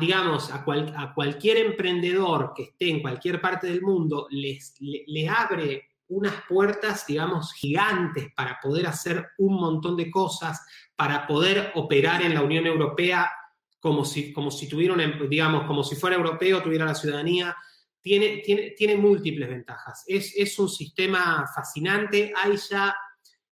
cualquier emprendedor que esté en cualquier parte del mundo, le abre unas puertas, digamos, gigantes para poder hacer un montón de cosas, para poder operar en la Unión Europea como si como si fuera europeo, tuviera la ciudadanía. Tiene múltiples ventajas. Es un sistema fascinante. Hay ya,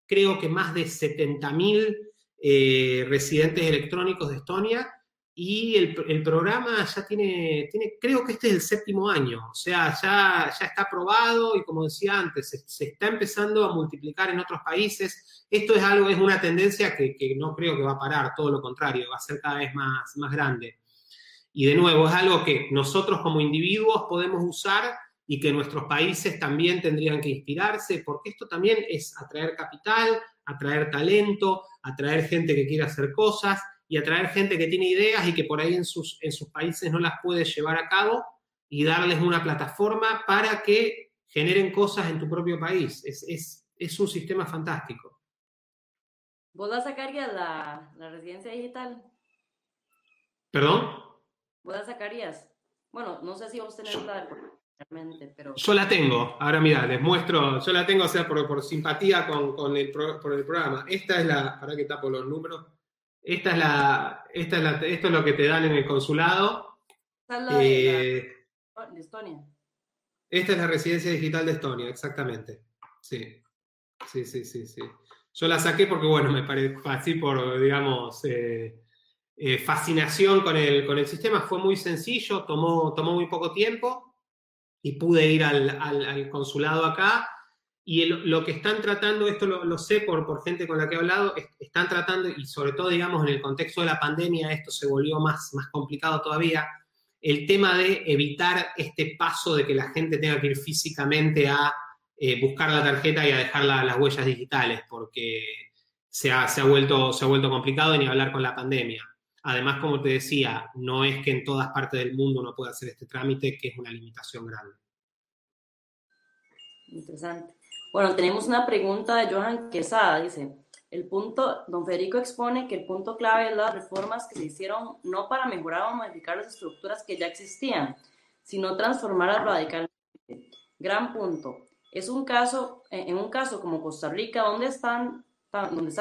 creo que más de 70.000 residentes electrónicos de Estonia y el programa ya tiene, creo que este es el 7º año. O sea, ya está aprobado y como decía antes, se está empezando a multiplicar en otros países. Esto es una tendencia que no creo que va a parar, todo lo contrario, va a ser cada vez más grande. Y de nuevo, es algo que nosotros como individuos podemos usar y que nuestros países también tendrían que inspirarse, porque esto también es atraer capital, atraer talento, atraer gente que quiere hacer cosas y atraer gente que tiene ideas y que por ahí en sus países no las puede llevar a cabo y darles una plataforma para que generen cosas en tu propio país. Es un sistema fantástico. ¿Vos la sacarías la residencia digital? ¿Perdón? ¿Vos la sacarías? Bueno, no sé si vos tenés realmente, pero... Yo la tengo. Ahora mira, les muestro. Yo la tengo, o sea, por simpatía por el programa. Esta es para que tapo los números. Esto es lo que te dan en el consulado. ¿Esta es la de Estonia? Esta es la residencia digital de Estonia, exactamente. Sí. Yo la saqué porque, bueno, me pareció así por, digamos... fascinación con el sistema. Fue muy sencillo, tomó muy poco tiempo y pude ir al consulado acá y lo que están tratando, esto lo sé por gente con la que he hablado, están tratando, y sobre todo digamos en el contexto de la pandemia esto se volvió más complicado todavía, el tema de evitar este paso de que la gente tenga que ir físicamente a buscar la tarjeta y a dejar las huellas digitales, porque se ha vuelto complicado, ni hablar con la pandemia. Además, como te decía, no es que en todas partes del mundo uno pueda hacer este trámite, que es una limitación grande. Interesante. Bueno, tenemos una pregunta de Johan Quesada, dice, don Federico expone que el punto clave es las reformas que se hicieron no para mejorar o modificar las estructuras que ya existían, sino transformarlas radicalmente. Gran punto. En un caso como Costa Rica, donde está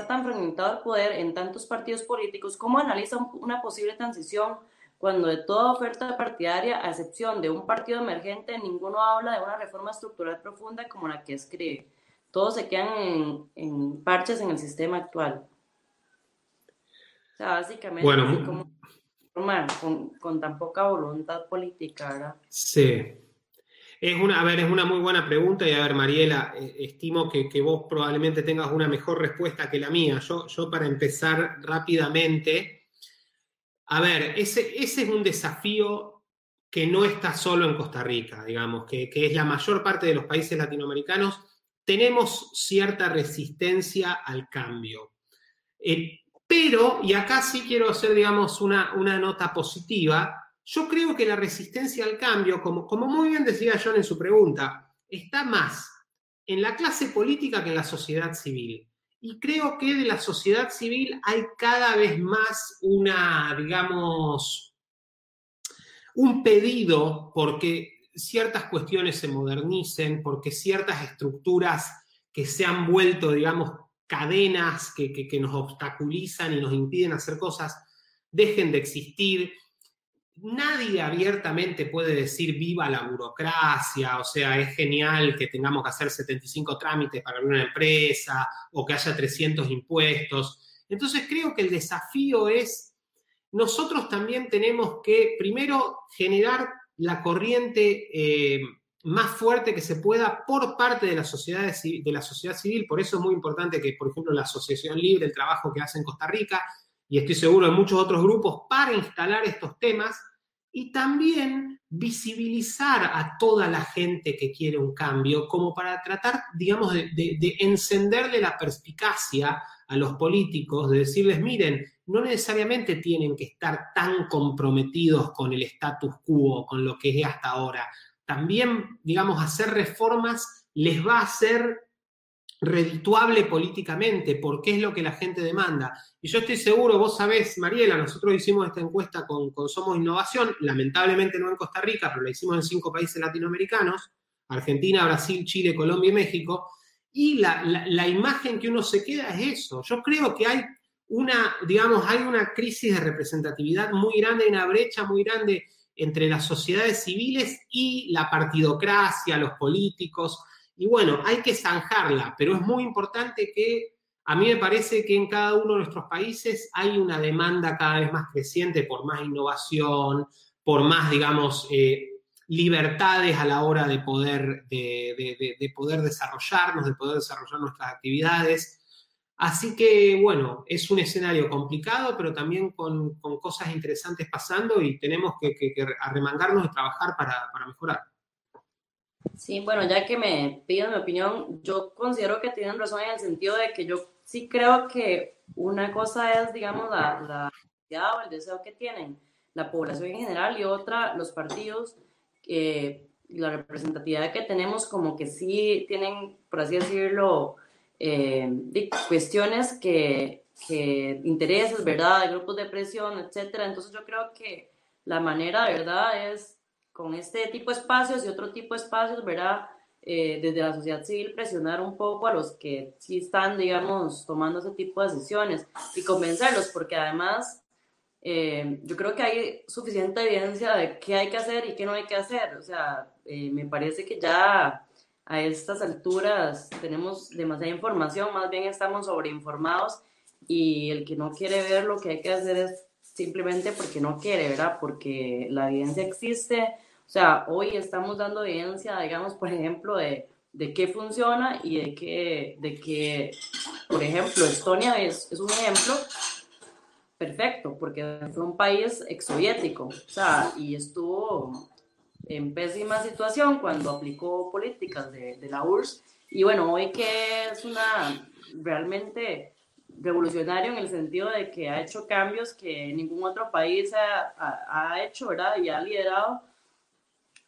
tan fragmentado el poder en tantos partidos políticos, ¿cómo analiza una posible transición cuando de toda oferta partidaria, a excepción de un partido emergente, ninguno habla de una reforma estructural profunda como la que escribe? Todos se quedan en parches en el sistema actual. O sea, básicamente, bueno, como formar con tan poca voluntad política, ¿verdad? Sí. Es una muy buena pregunta y a ver, Mariela, estimo que vos probablemente tengas una mejor respuesta que la mía. Yo para empezar rápidamente, a ver, ese es un desafío que no está solo en Costa Rica, digamos, que es la mayor parte de los países latinoamericanos, tenemos cierta resistencia al cambio. Pero, y acá sí quiero hacer, digamos, una nota positiva, yo creo que la resistencia al cambio, como muy bien decía John en su pregunta, está más en la clase política que en la sociedad civil. Y creo que de la sociedad civil hay cada vez más un pedido porque ciertas cuestiones se modernicen, porque ciertas estructuras que se han vuelto, digamos, cadenas que nos obstaculizan y nos impiden hacer cosas, dejen de existir. Nadie abiertamente puede decir viva la burocracia, o sea, es genial que tengamos que hacer 75 trámites para abrir una empresa o que haya 300 impuestos. Entonces creo que el desafío es, nosotros también tenemos que primero generar la corriente más fuerte que se pueda por parte de la sociedad civil. Por eso es muy importante que, por ejemplo, la Asociación Libre, el trabajo que hace en Costa Rica, y estoy seguro de muchos otros grupos, para instalar estos temas y también visibilizar a toda la gente que quiere un cambio, como para tratar, digamos, de encenderle la perspicacia a los políticos, de decirles, miren, no necesariamente tienen que estar tan comprometidos con el status quo, con lo que es hasta ahora. También, digamos, hacer reformas les va a hacer redituable políticamente, porque es lo que la gente demanda. Y yo estoy seguro, vos sabés, Mariela, nosotros hicimos esta encuesta con Somos Innovación, lamentablemente no en Costa Rica, pero la hicimos en 5 países latinoamericanos, Argentina, Brasil, Chile, Colombia y México, y la imagen que uno se queda es eso. Yo creo que hay una crisis de representatividad muy grande, una brecha muy grande entre las sociedades civiles y la partidocracia, los políticos. Y bueno, hay que zanjarla, pero es muy importante que, a mí me parece que en cada uno de nuestros países hay una demanda cada vez más creciente por más innovación, por más, digamos, libertades a la hora de poder desarrollarnos, de poder desarrollar nuestras actividades. Así que, bueno, es un escenario complicado, pero también con cosas interesantes pasando y tenemos que arremangarnos y trabajar para mejorar. Sí, bueno, ya que me piden mi opinión, yo considero que tienen razón en el sentido de que yo sí creo que una cosa es, digamos, la necesidad o el deseo que tienen la población en general y otra, los partidos, la representatividad que tenemos como que sí tienen, por así decirlo, cuestiones intereses, ¿verdad?, de grupos de presión, etcétera. Entonces yo creo que la manera, ¿verdad?, es con este tipo de espacios y otro tipo de espacios, ¿verdad?, desde la sociedad civil presionar un poco a los que sí están, digamos, tomando ese tipo de decisiones y convencerlos, porque además yo creo que hay suficiente evidencia de qué hay que hacer y qué no hay que hacer. O sea, me parece que ya a estas alturas tenemos demasiada información, más bien estamos sobreinformados y el que no quiere ver lo que hay que hacer es simplemente porque no quiere, ¿verdad? Porque la evidencia existe. O sea, hoy estamos dando evidencia, digamos, por ejemplo, de qué funciona y de que, por ejemplo, Estonia es un ejemplo perfecto, porque fue un país exsoviético, o sea, y estuvo en pésima situación cuando aplicó políticas de la URSS, y bueno, hoy que es realmente revolucionario en el sentido de que ha hecho cambios que ningún otro país ha hecho, ¿verdad? Y ha liderado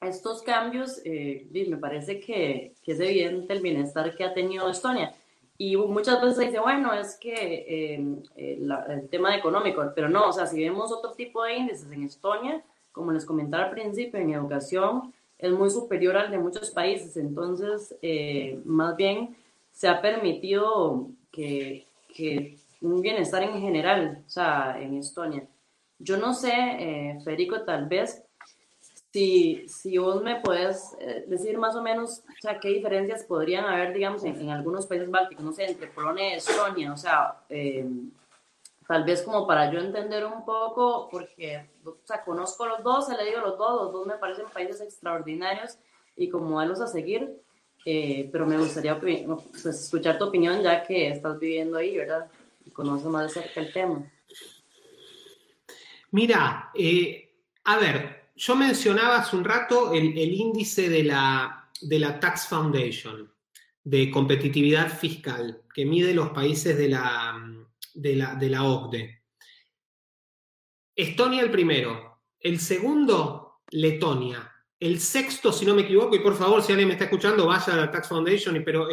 estos cambios. Me parece que es evidente el bienestar que ha tenido Estonia. Y muchas veces se dice, bueno, es que el tema económico, pero no, o sea, si vemos otro tipo de índices en Estonia, como les comentaba al principio, en educación es muy superior al de muchos países. Entonces, más bien se ha permitido que un bienestar en general, o sea, en Estonia. Yo no sé, Federico, tal vez, si vos me puedes decir más o menos, o sea, qué diferencias podrían haber, digamos, en algunos países bálticos, no sé, entre Polonia y Estonia, o sea, tal vez como para yo entender un poco, porque, o sea, conozco los dos, he leído los dos me parecen países extraordinarios y como modelos a seguir, pero me gustaría pues, escuchar tu opinión ya que estás viviendo ahí, ¿verdad? Y conoces más de cerca el tema. Mira, a ver, yo mencionaba hace un rato el índice de la Tax Foundation, de competitividad fiscal, que mide los países de la OCDE. Estonia el primero, el segundo, Letonia, el sexto, si no me equivoco, y por favor, si alguien me está escuchando, vaya a la Tax Foundation, pero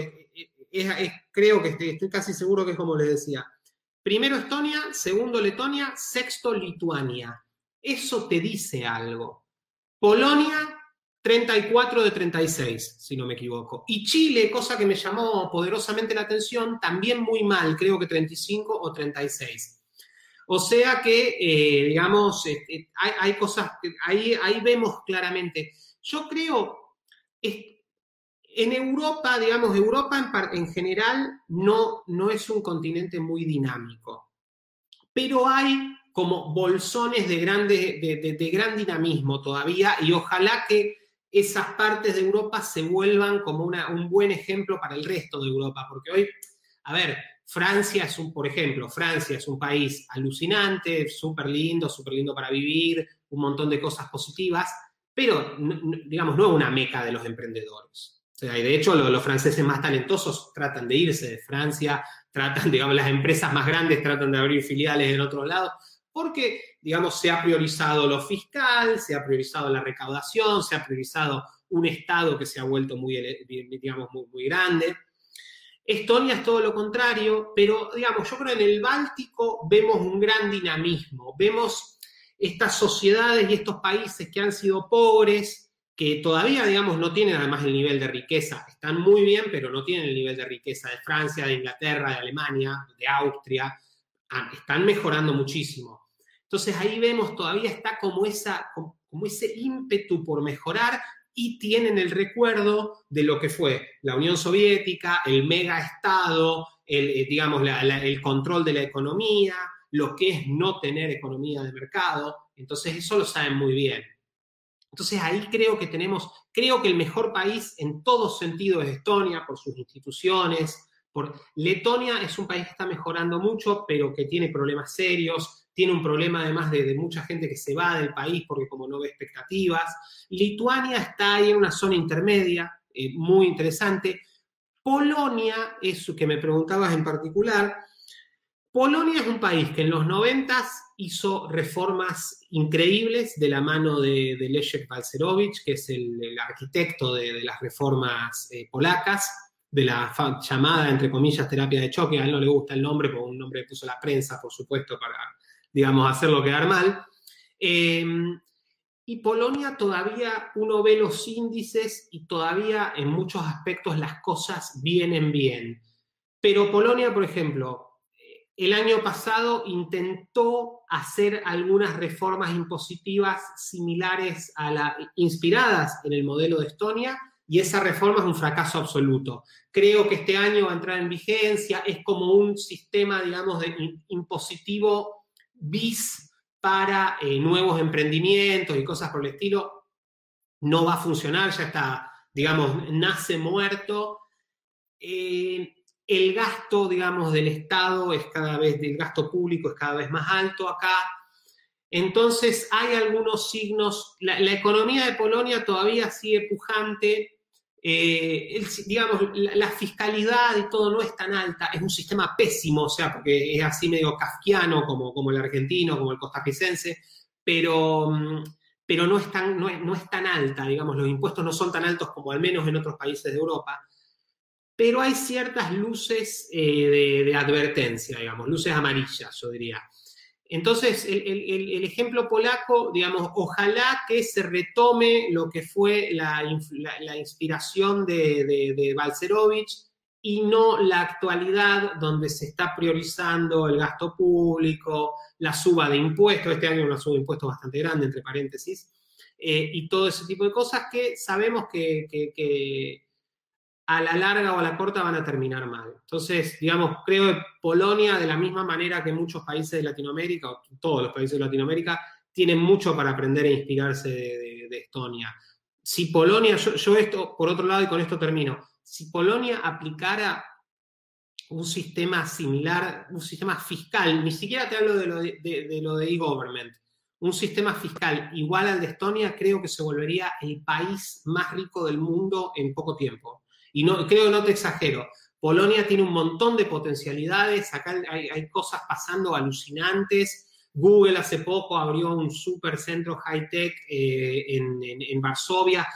creo que estoy casi seguro que es como les decía. Primero Estonia, segundo Letonia, sexto Lituania. Eso te dice algo. Polonia, 34 de 36, si no me equivoco. Y Chile, cosa que me llamó poderosamente la atención, también muy mal, creo que 35 o 36. O sea que, digamos, hay cosas, ahí vemos claramente. Yo creo, en Europa, digamos, Europa en general no es un continente muy dinámico, pero hay como bolsones de gran dinamismo todavía, y ojalá que esas partes de Europa se vuelvan como un buen ejemplo para el resto de Europa, porque hoy, a ver, Francia es un país alucinante, súper lindo para vivir, un montón de cosas positivas, pero, digamos, no es una meca de los emprendedores. O sea, y de hecho los franceses más talentosos tratan de irse de Francia, digamos, las empresas más grandes tratan de abrir filiales en otro lado, porque, digamos, se ha priorizado lo fiscal, se ha priorizado la recaudación, se ha priorizado un Estado que se ha vuelto muy grande. Estonia es todo lo contrario, pero, digamos, yo creo que en el Báltico vemos un gran dinamismo, vemos estas sociedades y estos países que han sido pobres, que todavía, digamos, no tienen además el nivel de riqueza, están muy bien, pero no tienen el nivel de riqueza de Francia, de Inglaterra, de Alemania, de Austria, están mejorando muchísimo. Entonces ahí vemos, todavía está como ese ímpetu por mejorar, y tienen el recuerdo de lo que fue la Unión Soviética, el megaestado, el control de la economía, lo que es no tener economía de mercado. Entonces eso lo saben muy bien. Entonces ahí creo que el mejor país en todos sentidos es Estonia, por sus instituciones. Letonia es un país que está mejorando mucho, pero que tiene problemas serios. Tiene un problema además de mucha gente que se va del país porque como no ve expectativas. Lituania está ahí en una zona intermedia, muy interesante. Polonia, eso que me preguntabas en particular, Polonia es un país que en los 90 hizo reformas increíbles de la mano de Leszek Balcerowicz, que es el arquitecto de las reformas polacas, de la llamada, entre comillas, terapia de choque. A él no le gusta el nombre, porque un nombre que puso la prensa, por supuesto, para, digamos, hacerlo quedar mal. Y Polonia todavía uno ve los índices y todavía en muchos aspectos las cosas vienen bien. Pero Polonia, por ejemplo, el año pasado intentó hacer algunas reformas impositivas similares inspiradas en el modelo de Estonia, y esa reforma es un fracaso absoluto. Creo que este año va a entrar en vigencia, es como un sistema, digamos, impositivo bis para nuevos emprendimientos y cosas por el estilo. No va a funcionar, ya está, digamos, nace muerto. El gasto, digamos, del Estado del gasto público es cada vez más alto acá. Entonces hay algunos signos. La economía de Polonia todavía sigue pujante. digamos, la fiscalidad y todo no es tan alta, es un sistema pésimo, o sea, porque es así medio kafkiano como el argentino, como el costarricense, pero, pero no es tan alta, digamos, los impuestos no son tan altos como al menos en otros países de Europa, pero hay ciertas luces de advertencia, digamos, luces amarillas, yo diría. Entonces, el ejemplo polaco, digamos, ojalá que se retome lo que fue la inspiración de Balcerowicz y no la actualidad donde se está priorizando el gasto público, la suba de impuestos, este año una suba de impuestos bastante grande, entre paréntesis, y todo ese tipo de cosas que sabemos que a la larga o a la corta van a terminar mal. Entonces, digamos, creo que Polonia, de la misma manera que muchos países de Latinoamérica, o todos los países de Latinoamérica, tienen mucho para aprender e inspirarse de Estonia. Si Polonia, yo esto, por otro lado, y con esto termino, si Polonia aplicara un sistema similar, un sistema fiscal, ni siquiera te hablo de lo de e-government, un sistema fiscal igual al de Estonia, creo que se volvería el país más rico del mundo en poco tiempo. Y no, creo que no te exagero. Polonia tiene un montón de potencialidades, acá hay cosas pasando alucinantes. Google hace poco abrió un super centro high-tech en Varsovia.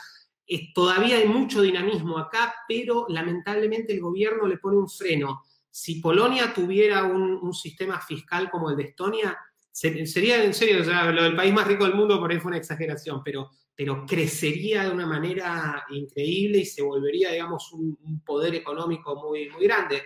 Todavía hay mucho dinamismo acá, pero lamentablemente el gobierno le pone un freno. Si Polonia tuviera un sistema fiscal como el de Estonia, sería en serio, o sea, lo del país más rico del mundo por ahí fue una exageración, pero crecería de una manera increíble y se volvería, digamos, un poder económico muy, muy grande.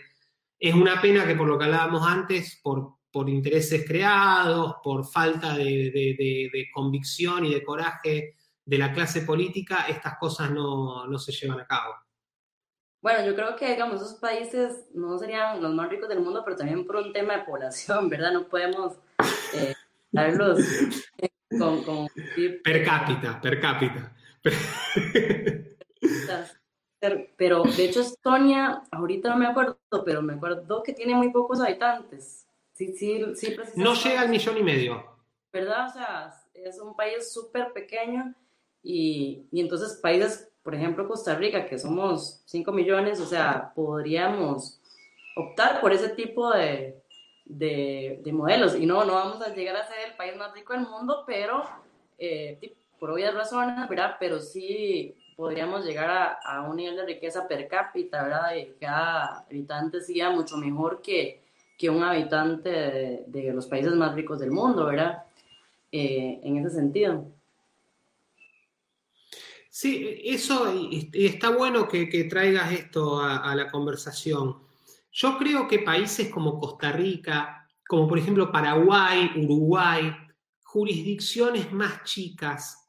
Es una pena que por lo que hablábamos antes, por intereses creados, por falta de convicción y de coraje de la clase política, estas cosas no se llevan a cabo. Bueno, yo creo que, digamos, esos países no serían los más ricos del mundo, pero también por un tema de población, ¿verdad? No podemos darlos con per cápita, per cápita. Pero, de hecho, Estonia, ahorita no me acuerdo, pero me acuerdo que tiene muy pocos habitantes. Sí, sí, sí, no llega al 1,5 millones. ¿Verdad? O sea, es un país súper pequeño y entonces países, por ejemplo, Costa Rica, que somos 5 millones, o sea, podríamos optar por ese tipo de modelos. Y no vamos a llegar a ser el país más rico del mundo, pero por obvias razones, ¿verdad? Pero sí podríamos llegar a un nivel de riqueza per cápita, ¿verdad? Y cada habitante sea mucho mejor que un habitante de los países más ricos del mundo, ¿verdad? En ese sentido. Sí, eso está bueno que traigas esto a la conversación. Yo creo que países como Costa Rica, como por ejemplo Paraguay, Uruguay, jurisdicciones más chicas,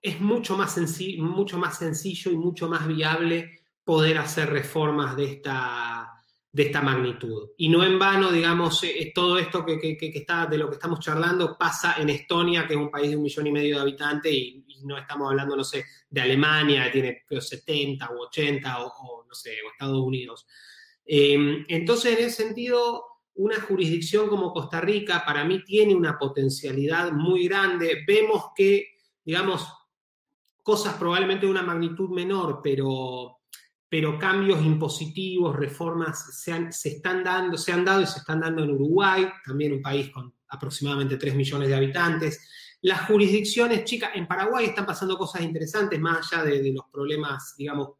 es mucho más sencillo y mucho más viable poder hacer reformas de esta magnitud. Y no en vano, digamos, todo esto que está, de lo que estamos charlando pasa en Estonia, que es un país de 1,5 millones de habitantes, y no estamos hablando, no sé, de Alemania, que tiene creo, 70 u 80, o no sé, o Estados Unidos. Entonces, en ese sentido, una jurisdicción como Costa Rica para mí tiene una potencialidad muy grande. Vemos que, digamos, cosas probablemente de una magnitud menor, pero cambios impositivos, reformas se han dado y se están dando en Uruguay, también un país con aproximadamente 3 millones de habitantes. Las jurisdicciones chicas, en Paraguay están pasando cosas interesantes, más allá de los problemas, digamos,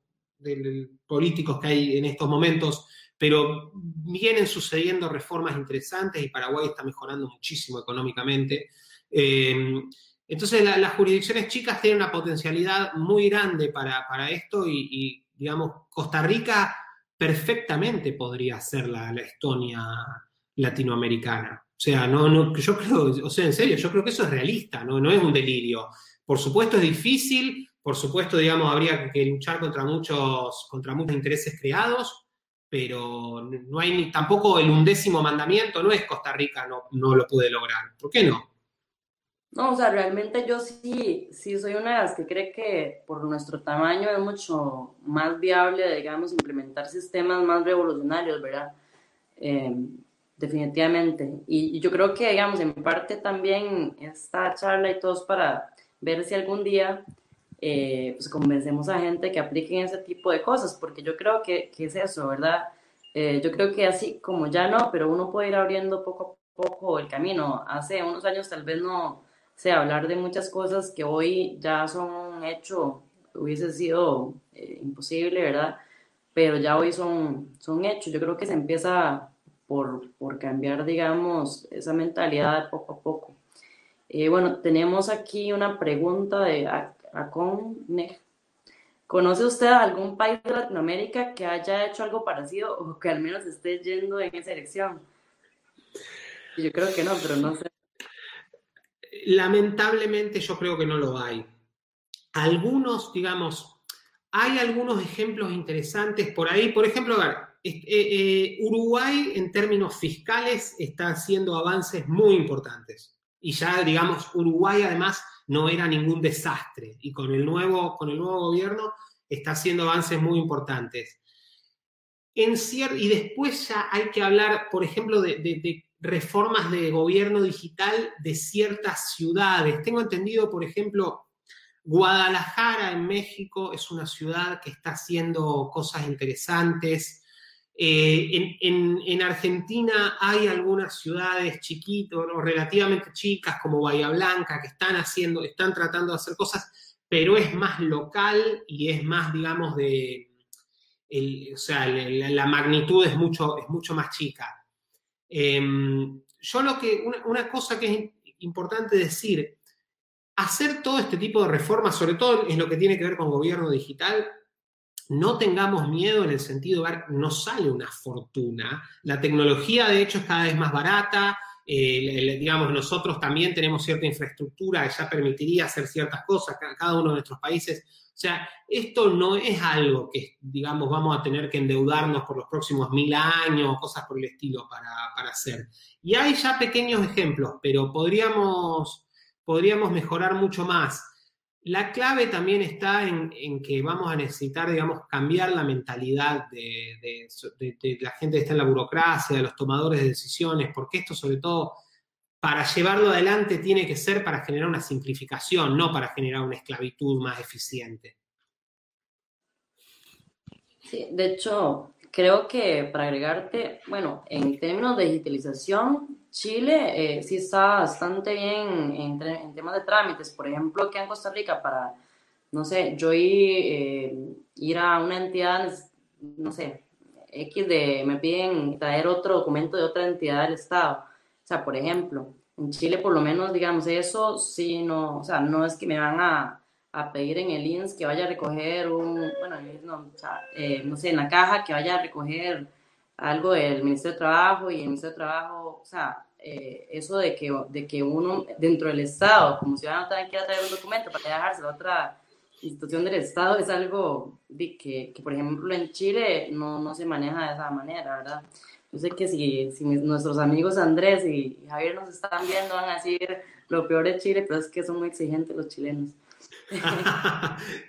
políticos que hay en estos momentos, pero vienen sucediendo reformas interesantes y Paraguay está mejorando muchísimo económicamente. Entonces, las jurisdicciones chicas tienen una potencialidad muy grande para esto y digamos, Costa Rica perfectamente podría ser la Estonia latinoamericana. O sea, yo creo, o sea, en serio, yo creo que eso es realista, no es un delirio. Por supuesto es difícil, por supuesto, digamos, habría que luchar contra muchos intereses creados, pero no hay tampoco el 11º mandamiento, no es Costa Rica no lo puede lograr. ¿Por qué no? No, o sea, realmente yo sí soy una de las que cree que por nuestro tamaño es mucho más viable, digamos, implementar sistemas más revolucionarios, ¿verdad? Eh, Definitivamente. Y yo creo que, digamos, en parte también esta charla y todo es para ver si algún día pues convencemos a gente que apliquen ese tipo de cosas, porque yo creo que es eso, ¿verdad? Yo creo que así como ya no, pero uno puede ir abriendo poco a poco el camino. Hace unos años tal vez no sé, hablar de muchas cosas que hoy ya son un hecho, hubiese sido imposible, ¿verdad? Pero ya hoy son hechos. Yo creo que se empieza por cambiar, digamos, esa mentalidad poco a poco. Bueno, tenemos aquí una pregunta de Acone. ¿Conoce usted algún país de Latinoamérica que haya hecho algo parecido o que al menos esté yendo en esa dirección? Yo creo que no, pero no sé. Lamentablemente yo creo que no lo hay. Algunos, digamos, hay algunos ejemplos interesantes por ahí. Por ejemplo, a ver, Uruguay en términos fiscales está haciendo avances muy importantes. Y ya, digamos, Uruguay además no era ningún desastre. Y con el nuevo gobierno está haciendo avances muy importantes. Y después ya hay que hablar, por ejemplo, de reformas de gobierno digital de ciertas ciudades. Tengo entendido, por ejemplo, Guadalajara en México es una ciudad que está haciendo cosas interesantes. En Argentina hay algunas ciudades chiquitas o relativamente chicas como Bahía Blanca que están tratando de hacer cosas, pero es más local y es más, digamos, o sea, la magnitud es mucho más chica. Una cosa que es importante decir, hacer todo este tipo de reformas, sobre todo en lo que tiene que ver con gobierno digital, no tengamos miedo en el sentido de ver, no sale una fortuna. La tecnología, de hecho, es cada vez más barata. Digamos, nosotros también tenemos cierta infraestructura que ya permitiría hacer ciertas cosas, cada uno de nuestros países. O sea, esto no es algo que, digamos, vamos a tener que endeudarnos por los próximos 1000 años, cosas por el estilo para hacer. Y hay ya pequeños ejemplos, pero podríamos mejorar mucho más. La clave también está en que vamos a necesitar, digamos, cambiar la mentalidad de la gente que está en la burocracia, de los tomadores de decisiones, porque esto, sobre todo, para llevarlo adelante tiene que ser para generar una simplificación, no para generar una esclavitud más eficiente. Sí, de hecho, creo que para agregarte, bueno, en términos de digitalización, Chile sí está bastante bien en temas de trámites. Por ejemplo, aquí en Costa Rica, para, no sé, yo ir a una entidad, no sé, me piden traer otro documento de otra entidad del Estado. O sea, por ejemplo, en Chile por lo menos, digamos, eso sí, no, o sea, no es que me van a pedir en el INS que vaya a recoger bueno, no, o sea, no sé, en la caja que vaya a recoger algo del Ministerio de Trabajo y el Ministerio de Trabajo, o sea, eso de que uno dentro del Estado, como ciudadano, también quiera traer un documento para dejárselo a otra institución del Estado, es algo que por ejemplo, en Chile no se maneja de esa manera, ¿verdad? Yo sé que si nuestros amigos Andrés y Javier nos están viendo, van a decir lo peor de Chile, pero es que son muy exigentes los chilenos.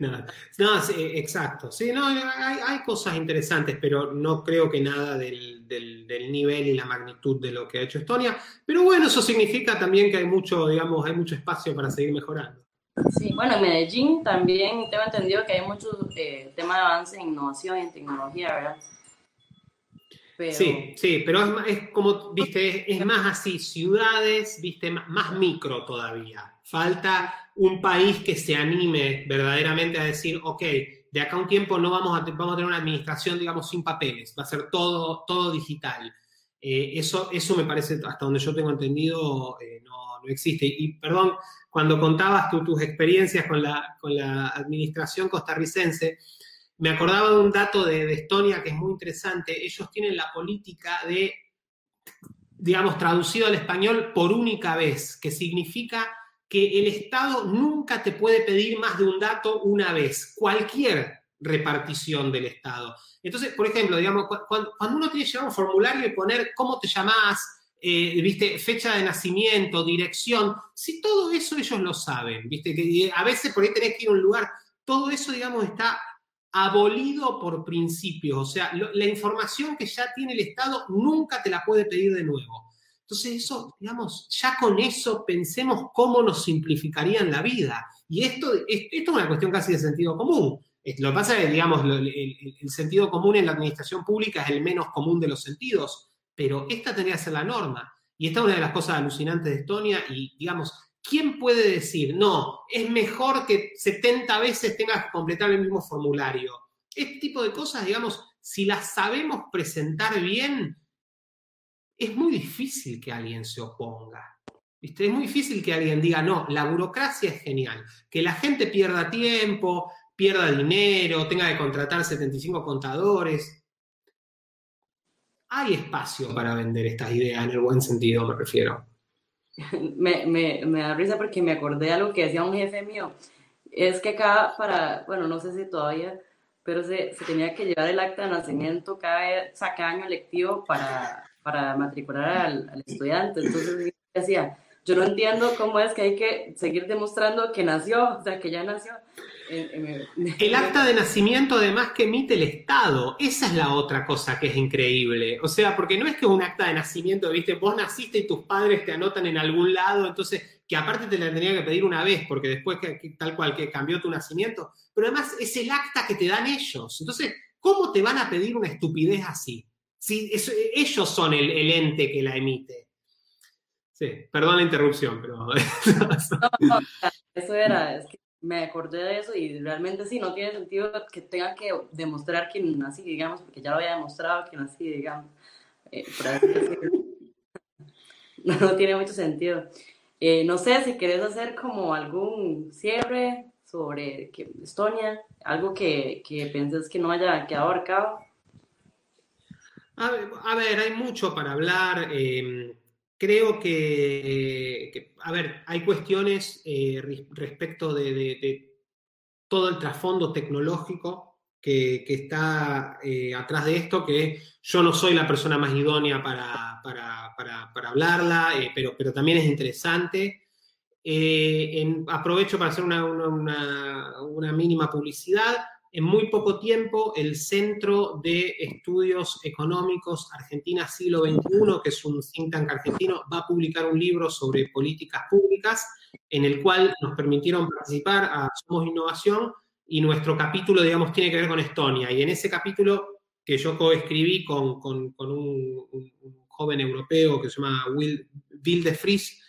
No, sí, exacto. Sí, no, hay cosas interesantes, pero no creo que nada del nivel y la magnitud de lo que ha hecho Estonia. Pero bueno, eso significa también que hay mucho espacio para seguir mejorando. Sí, bueno, en Medellín también tengo entendido que hay mucho tema de avance en innovación y en tecnología, ¿verdad? Pero... Sí, pero es como, viste, es más así, ciudades, viste, más micro todavía. Falta un país que se anime verdaderamente a decir, ok, de acá a un tiempo no vamos a tener una administración, digamos, sin papeles, va a ser todo digital. Eso me parece, hasta donde yo tengo entendido, no existe. Y perdón, cuando contabas tus experiencias con la administración costarricense, me acordaba de un dato de Estonia que es muy interesante. Ellos tienen la política de, digamos, traducido al español, por única vez, que significa que el Estado nunca te puede pedir más de un dato una vez, cualquier repartición del Estado. Entonces, por ejemplo, digamos, cuando uno tiene que llevar un formulario y poner cómo te llamás, viste, fecha de nacimiento, dirección, si todo eso ellos lo saben, viste, que a veces por ahí tenés que ir a un lugar, todo eso, digamos, está abolido por principios, o sea, la información que ya tiene el Estado nunca te la puede pedir de nuevo. Entonces eso, digamos, ya con eso pensemos cómo nos simplificarían la vida. Y esto es una cuestión casi de sentido común. Lo que pasa es que, digamos, el sentido común en la administración pública es el menos común de los sentidos, pero esta tendría que ser la norma. Y esta es una de las cosas alucinantes de Estonia y, digamos, ¿quién puede decir, no, es mejor que 70 veces tengas que completar el mismo formulario? Este tipo de cosas, digamos, si las sabemos presentar bien, es muy difícil que alguien se oponga. ¿Viste? Es muy difícil que alguien diga, no, la burocracia es genial. Que la gente pierda tiempo, pierda dinero, tenga que contratar 75 contadores. Hay espacio para vender estas ideas, en el buen sentido me refiero. Me da risa porque me acordé de algo que decía un jefe mío. Es que acá bueno, no sé si todavía, pero se tenía que llevar el acta de nacimiento cada año lectivo para matricular al estudiante. Entonces decía, yo no entiendo cómo es que hay que seguir demostrando que nació, o sea, que ya nació. El acta de nacimiento, además, que emite el Estado. Esa es la otra cosa que es increíble. O sea, porque no es que un acta de nacimiento, ¿viste? Vos naciste y tus padres te anotan en algún lado, entonces, que aparte te la tenía que pedir una vez, porque después, tal cual, que cambió tu nacimiento. Pero además es el acta que te dan ellos. Entonces, ¿cómo te van a pedir una estupidez así? Si ellos son el ente que la emite. Sí, perdón la interrupción, pero... No, eso era, es que me acordé de eso y realmente sí, no tiene sentido que tenga que demostrar que nací, digamos, porque ya lo había demostrado que nací, digamos. Por así decirlo. No tiene mucho sentido. No sé si querés hacer como algún cierre sobre Estonia, algo que penses que no haya quedado abarcado. A ver, hay mucho para hablar. Creo que, a ver, hay cuestiones respecto de todo el trasfondo tecnológico que está atrás de esto, que yo no soy la persona más idónea para hablarla, pero también es interesante. Aprovecho para hacer una mínima publicidad. En muy poco tiempo, el Centro de Estudios Económicos Argentina Siglo XXI, que es un think tank argentino, va a publicar un libro sobre políticas públicas, en el cual nos permitieron participar a Somos Innovación, y nuestro capítulo, digamos, tiene que ver con Estonia. Y en ese capítulo, que yo coescribí con un joven europeo que se llama Will de Vries,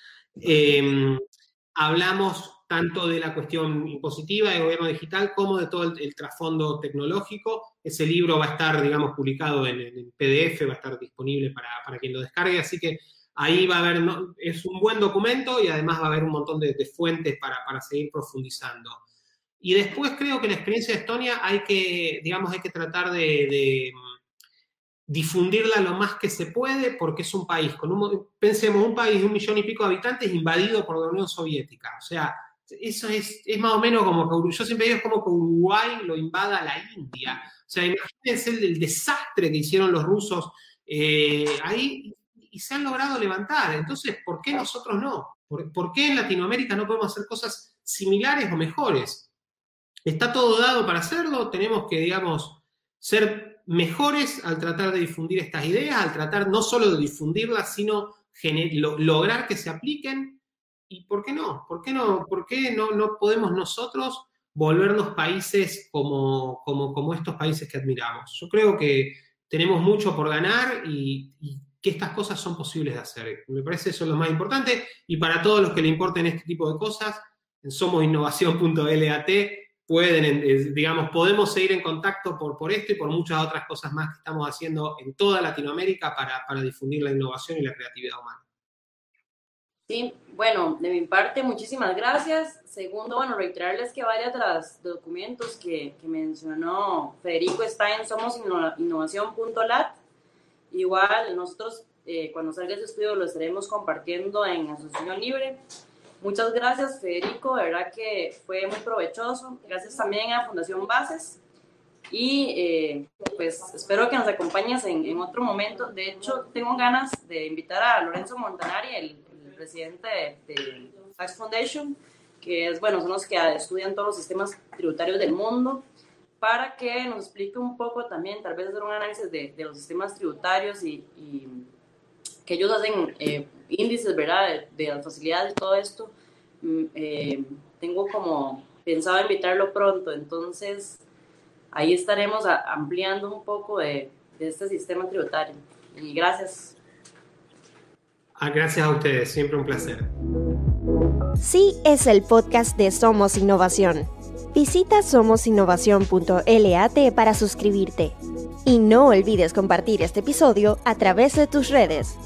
hablamos tanto de la cuestión impositiva de gobierno digital como de todo el trasfondo tecnológico. Ese libro va a estar, digamos, publicado en PDF, va a estar disponible para quien lo descargue, así que ahí va a haber, es un buen documento y además va a haber un montón de fuentes para seguir profundizando. Y después creo que la experiencia de Estonia hay que tratar de difundirla lo más que se puede, porque es un país pensemos, un país de 1 millón y pico de habitantes invadido por la Unión Soviética. O sea, eso es más o menos como que, yo siempre digo, es como que Uruguay lo invada a la India. O sea, imagínense el desastre que hicieron los rusos ahí y se han logrado levantar. Entonces, ¿por qué nosotros no? ¿Por qué en Latinoamérica no podemos hacer cosas similares o mejores? Está todo dado para hacerlo, tenemos que, digamos, ser mejores al tratar de difundir estas ideas, al tratar no solo de difundirlas, sino lograr que se apliquen. ¿Y por qué no? ¿Por qué no podemos nosotros volvernos países como estos países que admiramos? Yo creo que tenemos mucho por ganar y que estas cosas son posibles de hacer. Me parece eso lo más importante, y para todos los que le importen este tipo de cosas, en somosinnovación.lat podemos seguir en contacto por esto y por muchas otras cosas más que estamos haciendo en toda Latinoamérica para difundir la innovación y la creatividad humana. Sí, bueno, de mi parte, muchísimas gracias. Segundo, bueno, reiterarles que varios de los documentos que mencionó Federico están en somosinnovación.lat. Igual, nosotros, cuando salga ese estudio, lo estaremos compartiendo en Asociación Libre. Muchas gracias, Federico, de verdad que fue muy provechoso. Gracias también a Fundación Bases. Y pues espero que nos acompañes en otro momento. De hecho, tengo ganas de invitar a Lorenzo Montanari, el presidente de Tax Foundation, que es, bueno, son los que estudian todos los sistemas tributarios del mundo, para que nos explique un poco también, tal vez hacer un análisis de los sistemas tributarios y que ellos hacen índices, ¿verdad?, de la facilidad de todo esto, tengo como pensado invitarlo pronto, entonces ahí estaremos ampliando un poco de este sistema tributario. Y gracias. Gracias a ustedes, siempre un placer. Sí, es el podcast de Somos Innovación. Visita somosinnovacion.lat para suscribirte. Y no olvides compartir este episodio a través de tus redes.